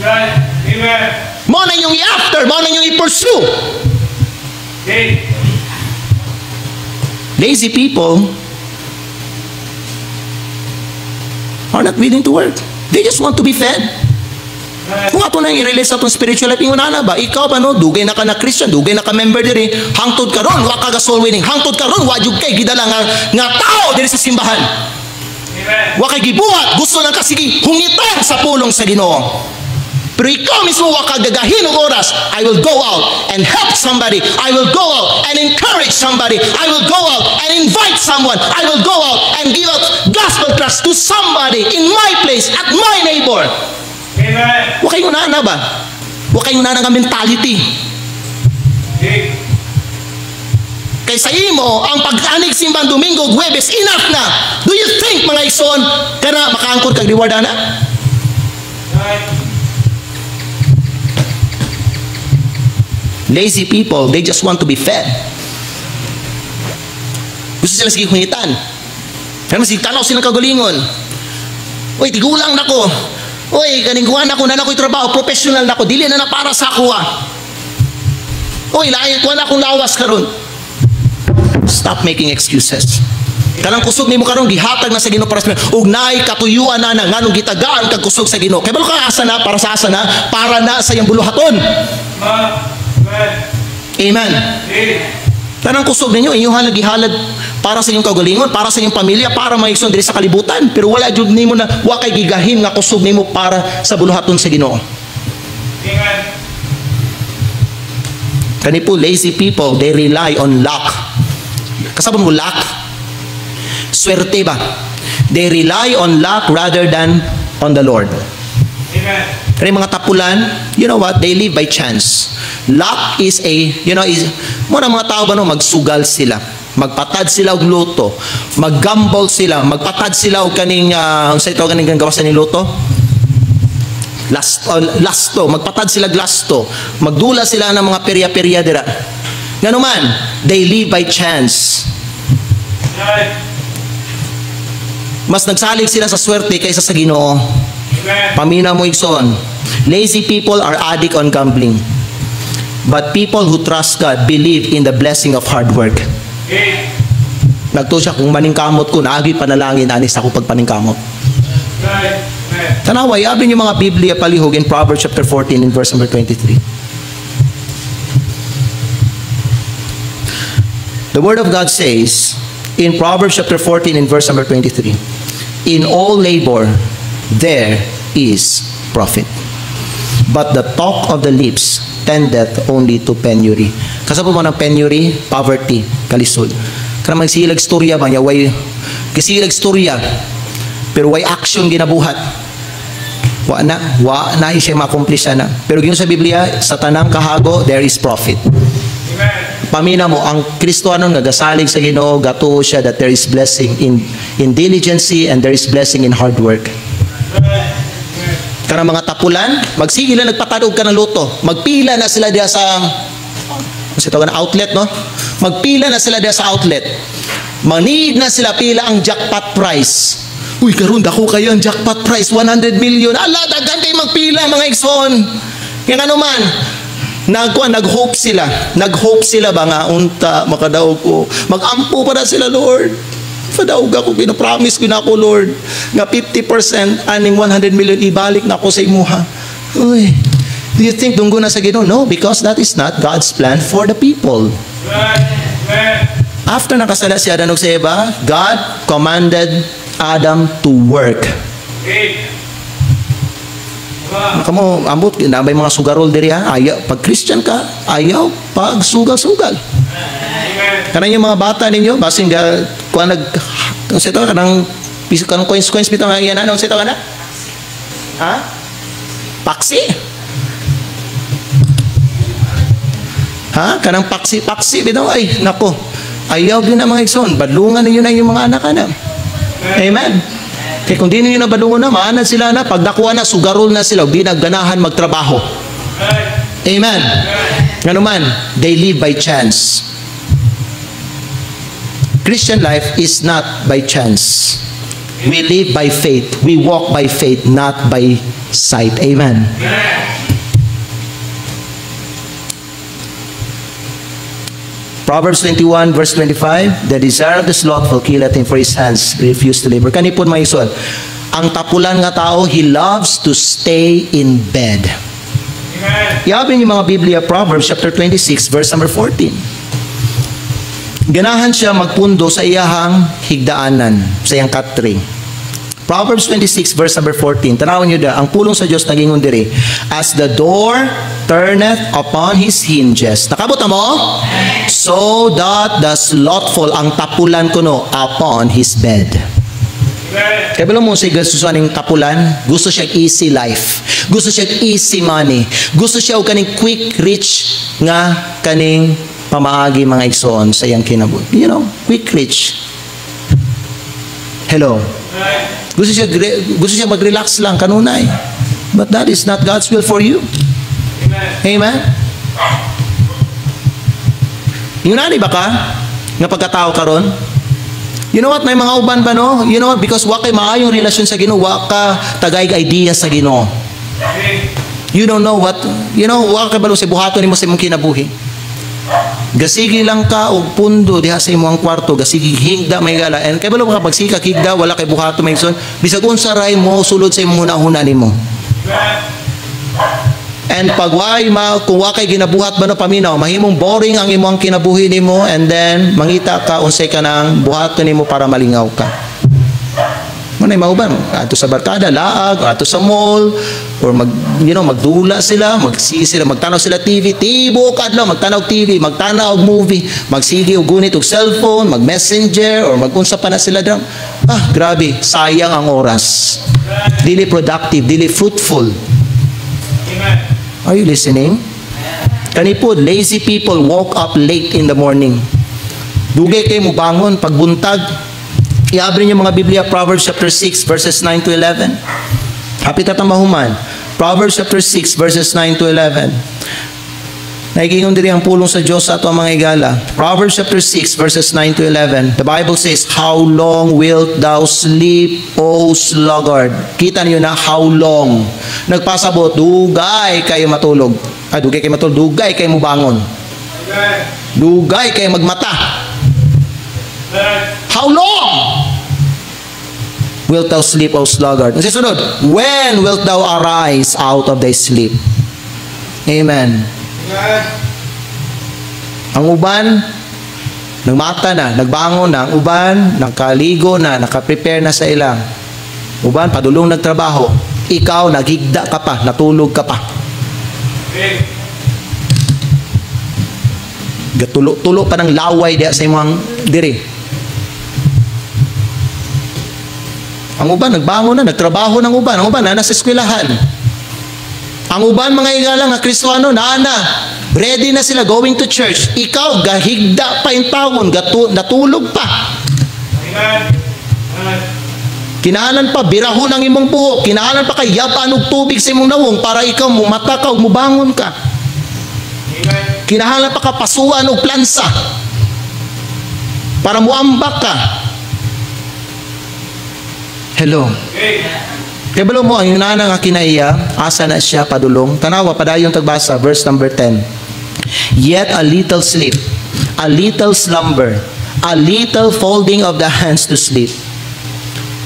Right. Amen. Mo na inyong i-after, mo na inyong i-pursue. Hey. Lazy people are not willing to work. They just want to be fed. Right. Kung ato nang i-release sa itong spiritual life, ingon na ba? Ikaw ba no? Dugay na ka na Christian, dugay na ka member diri, hangtod ka ron, wa ka soul winning, hangtod ka ron, wa jud kay gidala nga tao diri sa simbahan. Amen. Wa kay gibuhat, gusto lang ka sige hungitan sa pulong sa Ginoo. Pero ikaw mismo wa ka gagahin og oras. I will go out and help somebody. I will go out and encourage somebody. I will go out and invite someone. I will go out and give out gospel trust to somebody in my place, at my neighbor. Amen. Wa kayo na ba? Wa kayo na nga mentality. Hey. Kay sa imo, ang pag-anig simbang Domingo, Huwebes, enough na. Do you think, mga igsoon, kana makaangkod kag reward ana? Right. Lazy people, they just want to be fed. Gusto sila sige hungitan. Kaya sige tanaw silang kagalingon. Uy, tigulang na ko. Uy, kaning kuha na ko na ako'y trabaho, professional na ko, dili na para sa ako ah. Uy, lahat kuha na akong lawas karon. Stop making excuses. Kanang kusog nimo karon gihatag na sa Ginoo para sa ug naay katuyuan na nganong gitagaan kag kusog sa Ginoo. Kay balo ka asa na para sa asa na para na sa iyang buluhaton. Amen. Tanang kusog ninyo inyong gihalad para sa inyong kaugalingon, para sa inyong pamilya, para maigsoon diri sa kalibutan, pero wala jud nimo na wa kay gigahin nga kusog nimo para sa buluhaton sa Ginoo. Amen. Kani po lazy people, they rely on luck. Kasabon mo luck? Swerte ba? They rely on luck rather than on the Lord. Amen. Kaya mga tapulan, you know what? They live by chance. Luck is a, muna mga tao ba no, magsugal sila. Magpatad sila og luto. Maggamble sila. Magpatad sila og kaning, sa ito kaning gawasan ni luto? Lasto. Magpatad sila lasto. Magdula sila ng mga perya-perya dira. Nga naman, they live by chance. Mas nagsalig sila sa swerte kaysa sa Ginoo. Pamina mo igsoon. Lazy people are addict on gambling. But people who trust God believe in the blessing of hard work. Nagto siya kung maningkamot ko, naagi panalangin, anis ako pagpaningkamot. Tanaway, abin yung mga Biblia palihog in Proverbs chapter 14 in verse number 23. The Word of God says, in Proverbs chapter 14 in verse number 23, in all labor there is profit, but the talk of the lips tendeth only to penury. Kasama mo ng penury, poverty, kalisod. Karena magsilag storya ba niya, way kasilag storya, pero way action ginabuhat. Wa na siya makumplisa na. Pero yun sa Biblia, sa tanang kahago, there is profit. Pamina mo, ang Kristohanon nagasalig sa Ginoo, gatuo siya that there is blessing in diligency and there is blessing in hard work. Karang mga tapulan, magsige lang nagpatadog ka ng luto. Magpila na sila diya sa outlet, no? Magpila na sila diya sa outlet. Manid na sila pila ang jackpot price. Uy, karon dako kayo ang jackpot price, 100 million. Ala, daghan kay magpila mga igsoon. Kaya ano man, nag-hope sila. Nag-hope sila ba nga, unta, makadaog ko. Mag-ampo pa na sila, Lord. Padaog ako, pinapromise ko na ako, Lord. Nga 50%, aning 100 million, ibalik na ako sa imuha. Uy, do you think dunggo na sa Ginoo? No, because that is not God's plan for the people. After nakasala si Adan ug si Eva, God commanded Adam to work. Kamu ambot nabay mga sugarol diri ha. Ayaw pag Christian ka, ayaw pag sugal-sugal. Kanang yung mga bata ninyo, basing kuan nag sa ito kanang kanang coins bitaw nga yan ano sa ito kana? Ha? Paksi? Ha? Kanang paksi bitaw ay nako. Ayaw din na mga igsoon, badlungan ninyo na yung mga anak na. Amen. Kaya kung di ninyo na badlungan na, maanad sila na, pag nakuha na, sugarol na sila, di nagganahan magtrabaho. Amen. Nga naman, they live by chance. Christian life is not by chance. We live by faith. We walk by faith, not by sight. Amen. Proverbs 21 verse 25, the desire of the slothful killeth him, for his hands refuse to labor. Kanipon mga ison, ang tapulan nga tao, he loves to stay in bed. Iabin yung mga Biblia, Proverbs chapter 26 verse number 14. Ganahan siya magpundo sa iyahang higdaanan, sa iyang katri. Proverbs 26 verse number 14. Tanawin niyo da, ang pulong sa Diyos naging diri. As the door turneth upon his hinges. Nakabot na mo? So that the slothful, ang tapulan kuno, upon his bed. Kaya ba mo siya gusto ng tapulan? Gusto siya easy life. Gusto siya easy money. Gusto siya o kaning quick rich nga kaning pamaagi mga igsoon sa iyang kinabut. You know, quick rich. Hello. Gusto siya mag-relax lang kanunay. But that is not God's will for you. Amen. Yung nani ba ka? Nga pagkatao karon? You know what? May mga uban ba no? You know what? Because wa kay maayong relasyon sa Ginoo, wa ka tagay idea sa Ginoo. You don't know what, wa ka balo sa buhaton nimo sa imong kinabuhi. Gasigi lang ka og pundo diha sa imong kwarto, gasigi higda may gala. And kay balo ka pagsika higda wala kay buhaton may son. Bisag unsa ray mo sulod sa imong hunahuna nimo. And pag kung wa kay ginabuhat ba no paminaw, mahimong boring ang imong kinabuhi nimo, and then mangita ka unsay ka nang buhaton nimo para malingaw ka. Manay mauban ato sa barkada laag, ato sa mall, or magdula sila, magtanaw sila TV, tibok adlaw magtanaw TV, magtanaw og movie, magsige og gunit og cellphone, mag-messenger or magunsa pa na sila dam. Grabe, sayang ang oras. Dili productive, dili fruitful. Are you listening? Kanipod, lazy people woke up late in the morning. Dugay kayo mo bangon, pagbuntag. I-abri niyo mga Biblia, Proverbs chapter 6, verses 9 to 11. Hapit at mahuman. Proverbs chapter 6, verses 9 to 11. Naigingon diri ang pulong sa Diyos sa ato ang mga igala. Proverbs chapter 6, verses 9 to 11. The Bible says, "How long wilt thou sleep, O sluggard?" Kita niyo na, how long. Nagpasabot, dugay kayo matulog. Dugay kayo matulog, dugay kayo mubangon. Dugay kayo magmata. How long wilt thou sleep, O sluggard? Ang sisunod, when wilt thou arise out of thy sleep? Amen. Ang uban, nagmata na, nagbangon na. Ang uban, nakaligo na, nakaprepare na sa ilang. Uban, padulong nagtrabaho. Ikaw, naghigda ka pa, natulog ka pa. Gatulo pa ng laway diya sa imong diri. Ang uban, nagbangon na, nagtrabaho ng uban. Ang uban, na nasa eskwelahan. Ang uban, mga igala nga Kristiyano, naana, ready na sila going to church. Ikaw, gahigda pa in taon, natulog pa. Kinahanglan pa, birahon ang imong buhok. Kinahanglan pa kay yapan og tubig sa imong nawong para ikaw mumata ka o mubangon ka. Kinahanglan pa ka pasuan og plansa para muambak ka. Hello. Kaya balo mo, ang yunana nga kinaiya, asa na siya padulong. Tanawa, padayon tagbasa, verse number 10. Yet a little sleep, a little slumber, a little folding of the hands to sleep.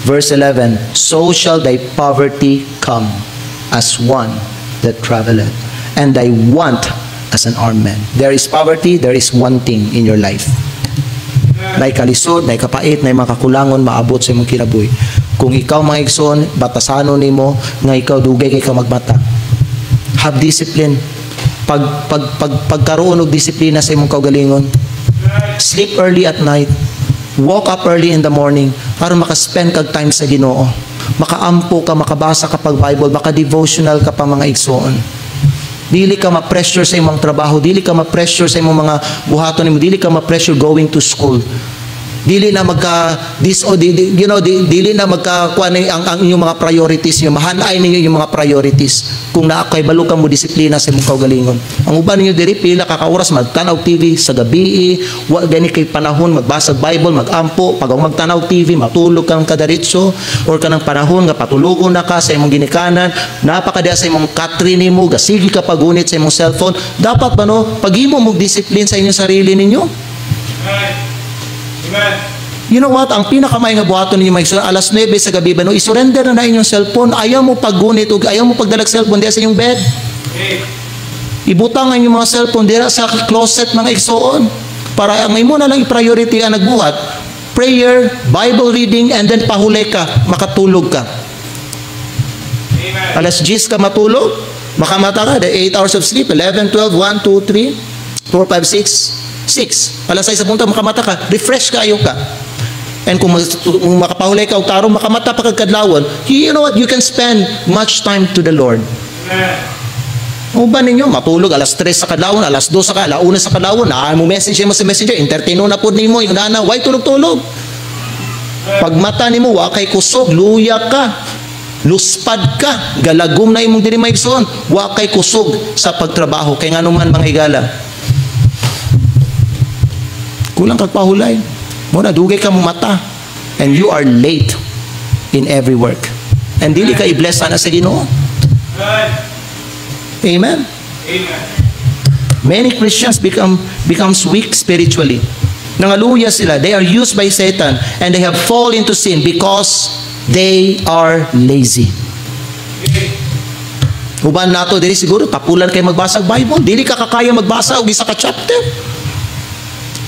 Verse 11, so shall thy poverty come as one that traveleth, and thy want as an armed man. There is poverty, there is wanting in your life. Nay kalisod, nay kapait, nay makakulangon, maabot sa imong kinabuhi. Kung ikaw mga igsoon, batasano nimo nga ikaw dugay kay ka magmata. Have discipline. Pagkaroon og disiplina sa imong kaugalingon. Sleep early at night. Woke up early in the morning para maka-spend kag time sa Ginoo. Makaampo ka, makabasa ka pag Bible, maka-devotional ka pa mga igsoon. Dili ka ma-pressure sa imong trabaho, dili ka ma-pressure sa imong mga buhaton nimo, dili ka ma-pressure going to school. Dili na dili na magkakuan ang inyong mga priorities niyo, mahanay ninyo yung mga priorities. Kung naa kay balo ka mo disiplina sa imong kaugalingon. Ang uban ninyo diri pila ka oras magtanaw TV sa gabi, wa gani kay panahon magbasa Bible, magampo, pag magtanaw TV, matulog kang kadaritso or kanang panahon nga patulugon na ka sa imong ginikanan, napakadya sa imong katri nimo, gasigi ka pagunit sa imong cellphone. Dapat ba no, paghimo mo disiplin sa inyong sarili ninyo? You know what? Ang pinakamaing nga buhaton ninyo mga alas 9 sa gabi ba no, isurrender na inyong cellphone. Ayaw mo paggunit o ayaw mo pagdalag cellphone diya sa inyong bed. Ibutang ang inyong mga cellphone diya sa closet mga igsoon. Para ang imo na lang i-priority ang nagbuhat. Prayer, Bible reading, and then pahulay ka, makatulog ka. Alas 10 ka matulog, makamata ka, 8 hours of sleep, 11, 12, 1, 2, 3, 4, 5, 6. Alas 6 sa punta, makamata ka, refresh kayo ka. And kung makapahulay ka o taro, makamata pa kagkadlawon, you know what, you can spend much time to the Lord. O ba ninyo, matulog, alas 3 sa kadlawon, alas 2 sa kadlawon, alas 1 sa kadlawon, mo message mo sa messenger, entertaino na po nimo, yung nana, why tulog-tulog? Pag mata nimo, wakay kusog, luya ka, luspad ka, galagom na imong diri maigsoon, wakay kusog sa pagtrabaho, kay nga naman mga igala. Kulang kag pahulay. Muna dugay ka mo mata. And you are late in every work. And dili ka i-bless ana sa Ginoo. Amen. Amen. Many Christians becomes weak spiritually. Nangaluya sila. They are used by Satan and they have fallen into sin because they are lazy. Uban nato diri siguro tapulan kay magbasa og Bible. Dili ka kakaya magbasa og isa ka chapter.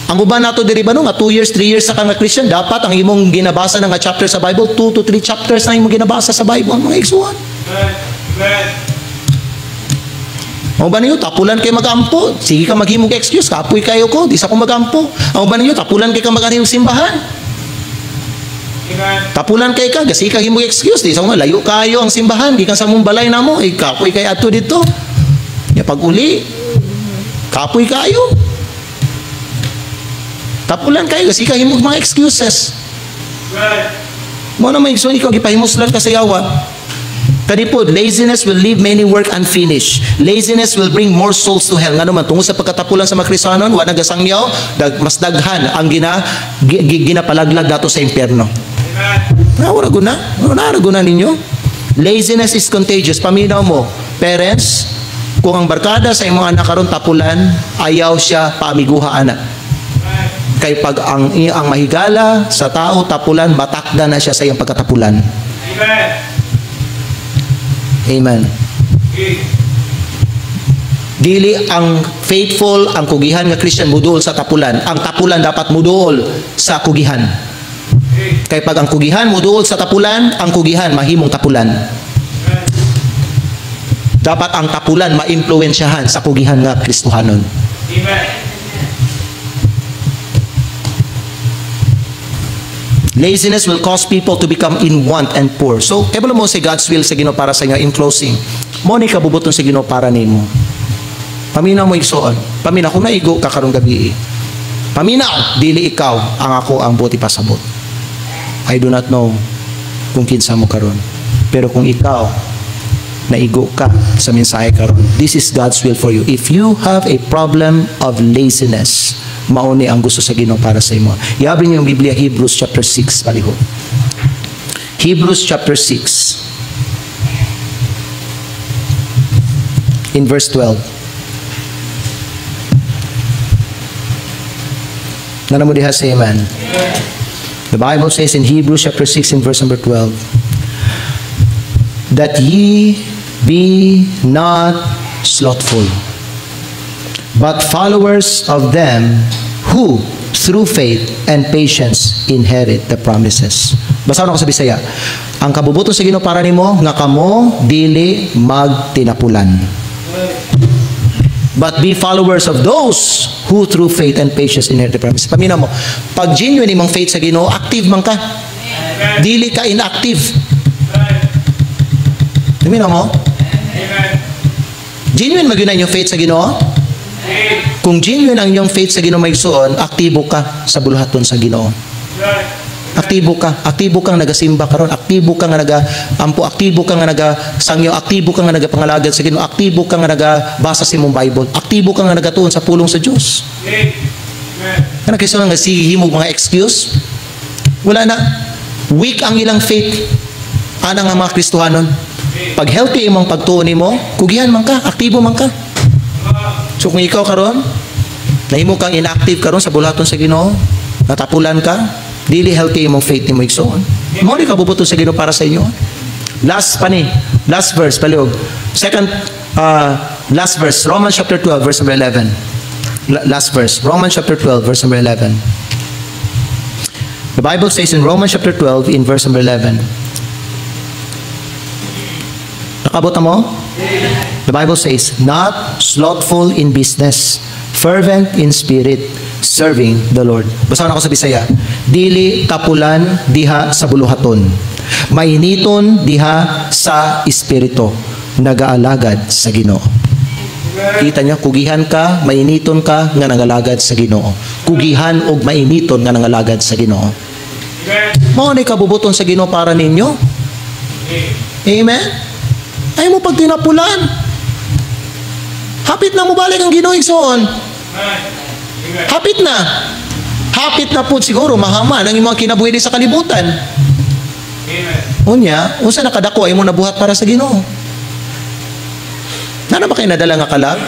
Ang uban nato diri ba no nga 2 years, 3 years sa ka nga Christian, dapat ang imong ginabasa na nga chapter sa Bible, 2 to 3 chapters na imong ginabasa sa Bible, mga igsuon. Ang uban niyo tapulan kay magampo, sige ka maghimog excuse, kapoy kayo ko, di sa ko magampo. Ang uban niyo tapulan kay ka magani og simbahan. Tapulan kay ka, kasi ka himog excuse, di sa ko layo kayo ang simbahan, gikan sa mong balay namo, kapoy kay adto dito. Ya pag uli, Kapoy kayo. Tapulan kayo kasi kahimog mga excuses. Right. Mo na may igsoon ikaw gipahimuslan ka sa yawa. Kadipod, laziness will leave many work unfinished. Laziness will bring more souls to hell. Nga naman, tungkol sa pagkatapulan sa mga Kristiyanon, wala nagasangyaw, mas daghan ang ginapalaglag dato sa impyerno. Amen. Naraguna ninyo. Laziness is contagious. Paminaw mo, parents, kung ang barkada sa imong anak karon tapulan, ayaw siya paamiguha anak. Right. Kay pag ang mahigala sa tao tapulan, matakda na siya sa iyang pagkatapulan. Amen. Amen. Okay. Dili ang faithful, ang kugihan nga Christian muduol sa tapulan. Ang tapulan dapat muduol sa kugihan. Okay. Kay pag ang kugihan muduol sa tapulan, ang kugihan mahimong tapulan. Right. Dapat ang tapulan maimpluwensyahan sa kugihan nga Kristohanon. Amen. Laziness will cause people to become in want and poor. So, kaya mo si God's will sa Ginoo para sa inyo in closing. Mo ni kabubuton sa Ginoo para nimo. Paminaw mo igsoon. Paminaw kung naigo ka karong gabi. Paminaw, dili ikaw ang ako ang buti pasabot. I do not know kung kinsa mo karon. Pero kung ikaw naigo ka sa mensahe karon, this is God's will for you. If you have a problem of laziness, mauni ang gusto sa Ginoo para sa imo. Iabri niyo yung Biblia, Hebrews chapter 6, palihog. Hebrews chapter 6 in verse 12. Nana mo diha say amen. The Bible says in Hebrews chapter 6 in verse number 12, that ye be not slothful, but followers of them who through faith and patience inherit the promises. Basahin ako sa Bisaya. Ang kabubuton sa Ginoo para nimo nga kamo dili magtinapulan, but be followers of those who through faith and patience inherit the promises. Pamina mo, pag genuine imong faith sa Ginoo, active man ka. Dili ka inactive. Pamina mo? Amen. Genuine magyud na yung faith sa Ginoo. Kung genuine ang iyong faith sa Ginoo maigsuon, aktibo ka sa buluhaton sa Ginoo. Aktibo ka. Aktibo kang nagasimba karon. Aktibo ka nga nagaampo. Aktibo ka nga nagasangyo. Aktibo ka nga nagapangalagad sa Ginoo. Aktibo ka nga nagabasa sa imong Bible. Aktibo ka nga nagatuon sa pulong sa Dios. Kana kiso nga himog mga excuse. Wala na. Weak ang ilang faith. Ana nga mga Kristohanon. Pag healthy imong pagtuon nimo, kugihan man ka, aktibo man ka. So kung ikaw karon, nahimo kang inactive karon sa bulaton sa Ginoo, natapulan ka, dili healthy imong faith nimo igsoon. Mo di ka bubuton sa Ginoo para sa inyo. Last verse palihog. Last verse, Romans chapter 12 verse number 11. Last verse, Romans chapter 12 verse number 11. The Bible says in Romans chapter 12 in verse number 11. Nakabot na mo? The Bible says, not slothful in business, fervent in spirit, serving the Lord. Basahin ako sa Bisaya. Dili tapulan diha sa buluhaton, mainiton diha sa espiritu, nagaalagad sa Ginoo. Kita niyo, kugihan ka, mainiton ka nga nangalagad sa Ginoo. Kugihan og mainiton nga nangalagad sa Ginoo. Mao ni kabubuton sa Ginoo para ninyo. Amen. Ay mo pag tinapulan. Hapit na mo balik ang Ginoo igsoon. Hapit na. Hapit na po siguro mahaman ang imong kinabuhi sa kalibutan. Unya, unsa nakadako ay mo nabuhat para sa Ginoo? Na ba kayo nadala nga kalag?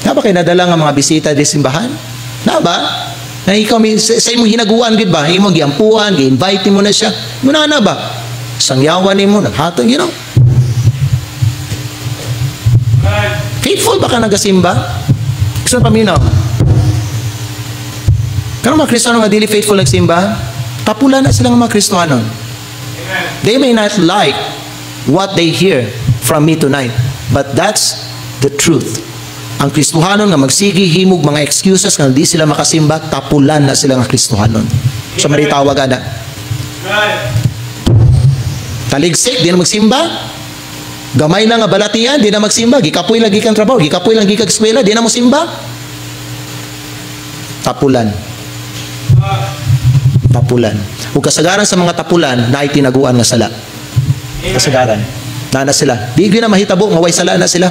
Na ba kayo nadala nga mga bisita di simbahan? Na ba? Na ikaw sa imong hinaguan gid ba? Imong giampuan, gi-invite mo na siya. Muna na ba? Sangyawan nimo naghatag Ginoo. Faithful ba ka nagasimba? Gusto na paminaw? Kano mga Kristiyano nga dili faithful nagsimba? Tapulan na silang mga Kristiyano. They may not like what they hear from me tonight, but that's the truth. Ang Kristiyano nga magsigi himog mga excuses nga di sila makasimba, tapulan na sila nga Kristiyano. So maritawag ana. Taligsik, di na magsimba. Gamay na nga balatian, di na magsimba. Gikapoy lang gikang trabaho, gikapoy lang gikag eskwela, di na mo simba. tapulan. Tapulan. Ug kasagaran sa mga tapulan na tinaguan nga sala. Kasagaran. Na sila. Di gyud na mahitabo nga way sala na sila.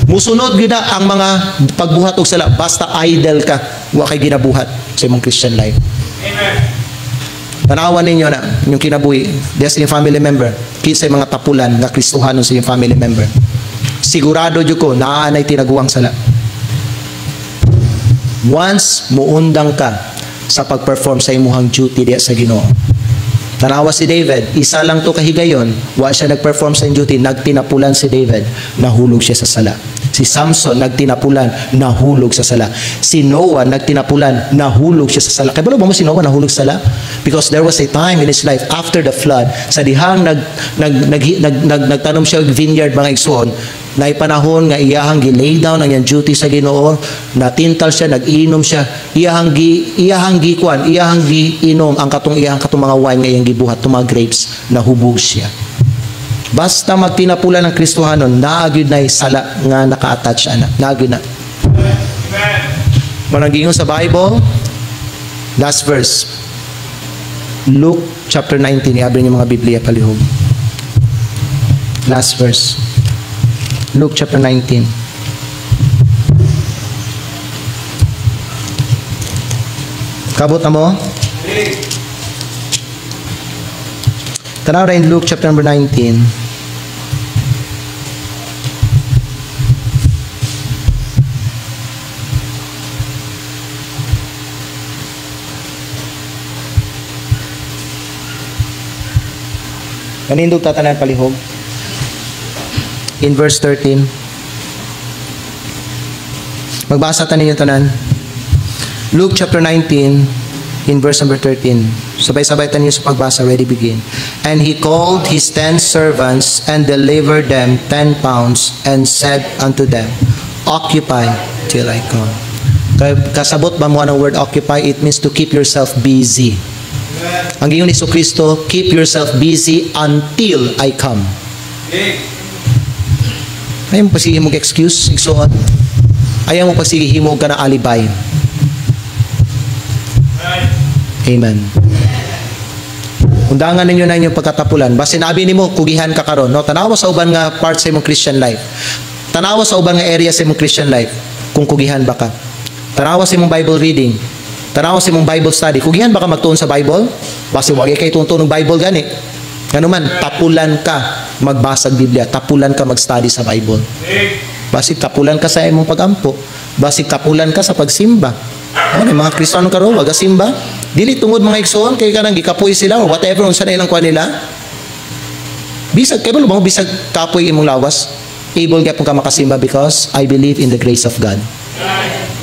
Musunod gyud na ang mga pagbuhat og sala basta idle ka, wa kay ginabuhat sa imong Christian life. Amen. Tanawan ninyo na yung kinabuhi. There's yung family member. Kinsa yung mga tapulan nga Kristohanon sa yung family member. Sigurado jud ko naanay tinaguang sala. Once muundang ka sa pag-perform sa imuhang duty diya sa Ginoo. Tanawa si David, isa lang to kahigayon, wa siya nag-perform sa duty, nagtinapulan si David, nahulog siya sa sala. Si Samson nagtinapulan, nahulog sa sala. Si Noah nagtinapulan, nahulog siya sa sala. Kaya ba mo si Noah nahulog sa sala? Because there was a time in his life after the flood, sa dihang nagtanom siya og vineyard mga igsoon, na ipanahon nga iyahang gi-lay down ang iyang duty sa Ginoo, natintal siya, nag-inom siya, iyahang giinom ang katong mga wine nga iyang gibuhat, mga grapes, nahubog siya. Basta magtinapulan ng Kristohanon, naagid na sala nga naka-attach ana. Naagid na. Mananggingon sa Bible, last verse. Luke chapter 19, iabri niyo mga Biblia palihog. Last verse. Luke chapter 19. Kabot na mo? Tanaw ra in Luke chapter number 19. Kanindog tatanan palihog? In verse 13. Magbasa tanin yung tanan. Luke chapter 19, in verse number 13. Sabay-sabay tanin sa pagbasa. Ready, begin. And he called his 10 servants and delivered them 10 pounds and said unto them, Occupy till I come. Kasabot ba mo ang word occupy? It means to keep yourself busy. Ang giingon ni Kristo, keep yourself busy until I come. Ayaw mo pagsige mong excuse, igsoon. Ayaw mo pagsige himog ka na alibay. Amen. Undangan ninyo na inyong pagkatapulan. Basta sinabi ni mo, kugihan ka karon. No? Tanawa sa uban nga part sa imong Christian life. Tanawa sa uban nga area sa imong Christian life. Kung kugihan ba ka. Tanawa sa imong Bible reading. Tanawa sa imong Bible study. Kugihan ba ka magtuon sa Bible? Basta wag kay tuon ng Bible gani. Ano man, tapulan ka magbasag Biblia. Tapulan ka mag-study sa Bible. Basig tapulan ka sa imong pagampo. Basig tapulan ka sa pagsimba. Ano mga Kristiyano karon wag simba? Dili tungod mga igsoon kay kanang gikapoy sila or whatever unsa na ilang kuan nila. Bisag kay mo bisag kapoy imong lawas. Able gyapon ka makasimba because I believe in the grace of God.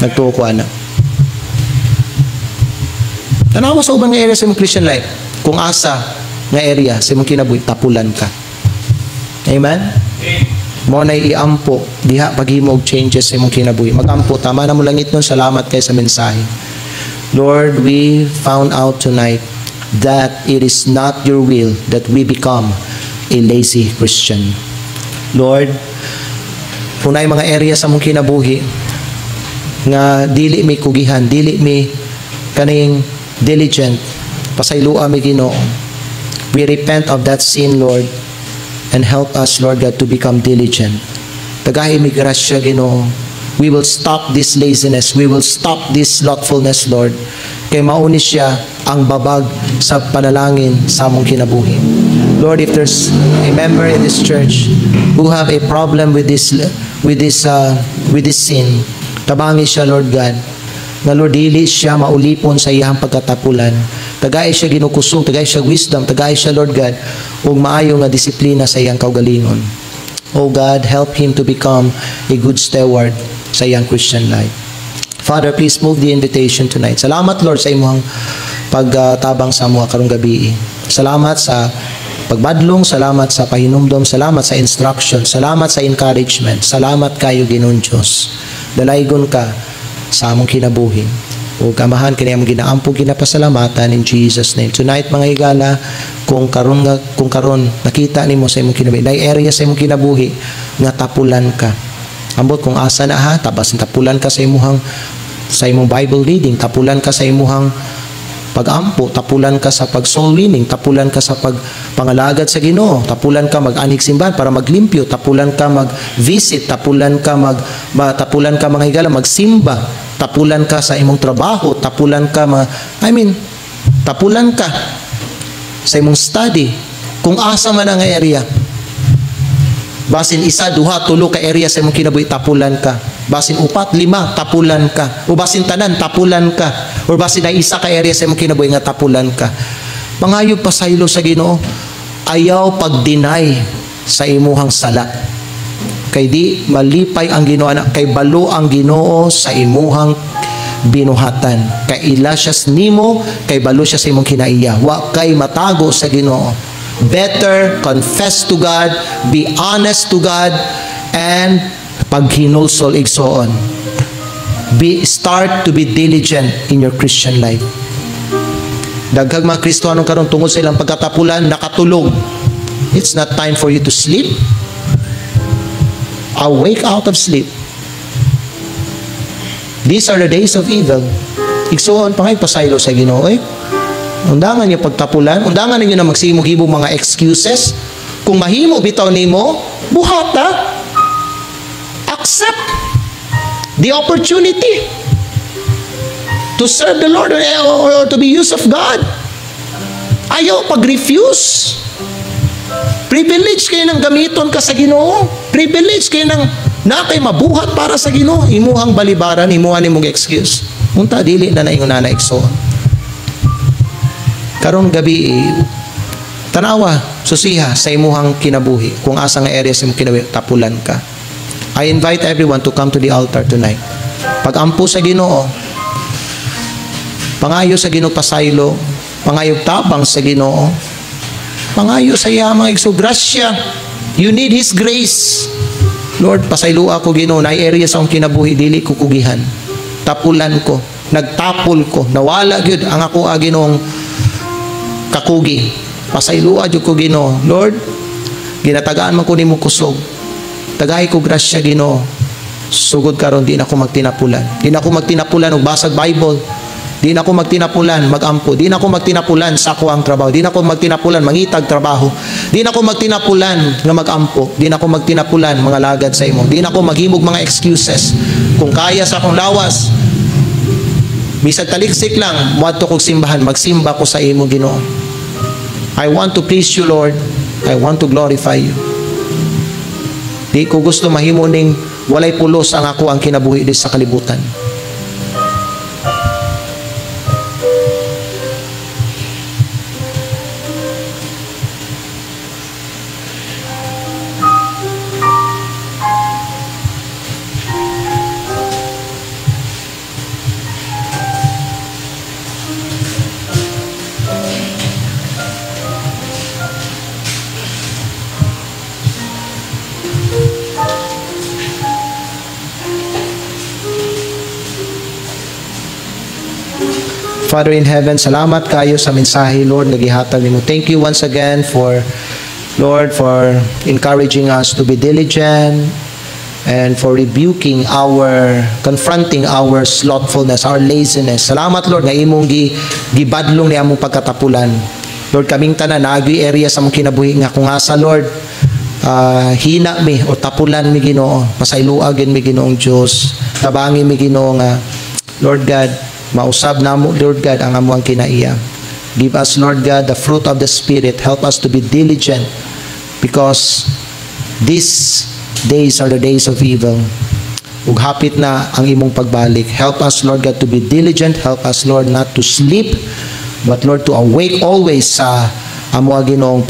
Nagtuo ko ana. Tanawa sa ubang area sa imong Christian life. Kung asa nga area sa imong kinabuhi tapulan ka. Amen. Mo na iampo diha paghimog changes sa imong kinabuhi. Magampo tama na mo langit nun. Salamat kay sa mensahe. Lord, we found out tonight that it is not your will that we become a lazy Christian. Lord, punay mga area sa mong kinabuhi nga dili mi kugihan, dili mi kaning diligent, pasaylua mi Ginoo. We repent of that sin, Lord, and help us, Lord God, to become diligent. Tagahi mi grasya, Ginoo. We will stop this laziness. We will stop this slothfulness, Lord. Kay mauni siya ang babag sa panalangin sa among kinabuhi. Lord, if there's a member in this church who have a problem with this sin, tabangi siya, Lord God, na Lord, dili siya maulipon sa iyang pagkatapulan. Tagay siya ginukusong, tagay siya wisdom, tagay siya, Lord God, ug maayo nga disiplina sa iyang kaugalingon. Oh God, help him to become a good steward sa iyang Christian life. Father, please move the invitation tonight. Salamat, Lord, sa imong pagtabang sa mga karong gabi. Salamat sa pagbadlong, salamat sa pahinumdom, salamat sa instruction, salamat sa encouragement, salamat kayo, Ginoong Diyos. Dalaygon ka sa among kinabuhi. O kamahan kini among ginaampo ginapasalamatan in Jesus name. Tonight mga higala, kung karon nakita nimo sa imong kinabuhi, nay area sa imong kinabuhi nga tapulan ka. Ambot kung asa na ha, tabas tapulan ka sa imong sa imong Bible reading, tapulan ka sa imuhang pag-ampo, tapulan ka sa pag-soul winning, tapulan ka sa pagpangalagad sa Ginoo, tapulan ka mag-anig simbahan para maglimpyo, tapulan ka mag-visit, tapulan ka mga higala, magsimba, tapulan ka sa imong trabaho, tapulan ka tapulan ka sa imong study, kung asa man ang area. Basin isa, duha, tulo ka area sa imong kinabuhi, tapulan ka. Basin upat, lima, tapulan ka. O basin tanan, tapulan ka. O basin na isa ka area sa imong kinabuhi nga tapulan ka. Pangayog pasaylo sa Ginoo, ayaw pag-deny sa imuhang sala. Kay di malipay ang Ginoo anak, kay balo ang Ginoo sa imuhang binuhatan. Kay ila siya nimo, kay balo siya sa imong kinaiya. Wa kay matago sa Ginoo. Better confess to God, be honest to God, and paghinulsol igsoon. Start to be diligent in your Christian life. Daghang mga Kristiyano karon tungod sa ilang pagkatapulan, nakatulog. It's not time for you to sleep. Awake out of sleep. These are the days of evil. Igsoon pangay pasaylo sa Ginoo. Undangan niyo pagtapulan, undangan niyo na magsimog-ibog mga excuses. Kung mahimo bitaw nimo, buhata. Accept the opportunity to serve the Lord or to be used of God. Ayaw pag-refuse. Privilege kayo ng gamiton ka sa Ginoo. Privilege kayo ng nakay mabuhat para sa Ginoo. Imuhang balibaran, imuhan imong excuse. Unta dili na ingon na igsoon. Karong gabi, tanawa, susiha sa imuhang kinabuhi. Kung asa nga area sa imong kinabuhi, tapulan ka. I invite everyone to come to the altar tonight. Pag-ampo sa Ginoo, pangayo sa Ginoo pasaylo, pangayo tabang sa Ginoo, pangayo sa iya mga igso, grasya. You need His grace. Lord, pasaylo ako Ginoo, na area sa akong kinabuhi, dili ko kugihan. Tapulan ko, nagtapol ko, nawala gyud ang ako Ginoong kakugi. Pasaylua jud ko Ginoo. Lord, ginatagaan man ko nimo kusog. Tagay ko grasya Ginoo. Sugod karon di na ako magtinapulan. Di na ako magtinapulan og basag Bible. Di na ako magtinapulan magampo. Di na ako magtinapulan sa ako ang trabaho. Di na ako magtinapulan mangitag trabaho. Di na ako magtinapulan nga magampo. Di na ako magtinapulan mga lagad sa imo. Di na ako maghimog mga excuses. Kung kaya sa akong lawas, bisag taliksik lang, muadto kog simbahan, magsimba ko sa imo Ginoo. I want to please you, Lord. I want to glorify you. Di ko gusto mahimo ning walay pulos ang ako ang kinabuhi di sa kalibutan. Father in heaven, salamat kayo sa mensahe, Lord, nagihatag nimo. Thank you once again for, Lord, for encouraging us to be diligent and for confronting our slothfulness, our laziness. Salamat, Lord, nga imong gibadlong ni among pagkatapulan. Lord, kaming tanan, naagi area sa mong kinabuhi nga kung asa, Lord, hina mi o tapulan mi Ginoo, pasayloagin mi Ginoong Dios, tabangin mi Ginoo nga, Lord God, mausab namo, Lord God, ang amuang kinaiya. Give us, Lord God, the fruit of the Spirit. Help us to be diligent because these days are the days of evil. Ug hapit na ang imong pagbalik. Help us, Lord God, to be diligent. Help us, Lord, not to sleep, but, Lord, to awake always sa amuang Ginoong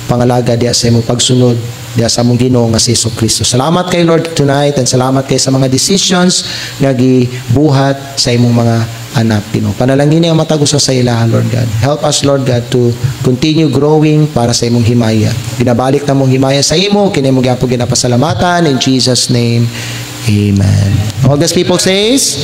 pangalaga diya sa imong pagsunod diya sa among Ginoo nga si Jesucristo. Salamat kay Lord tonight and salamat kay sa mga decisions nga gibuhat sa imong mga anak Ginoo. Panalangin nga matagos sa ilaha, Lord God. Help us, Lord God, to continue growing para sa imong himaya. Binabalik na mong himaya sa imo, kini mo gyapon ginapasalamatan in Jesus name. Amen. All God's people says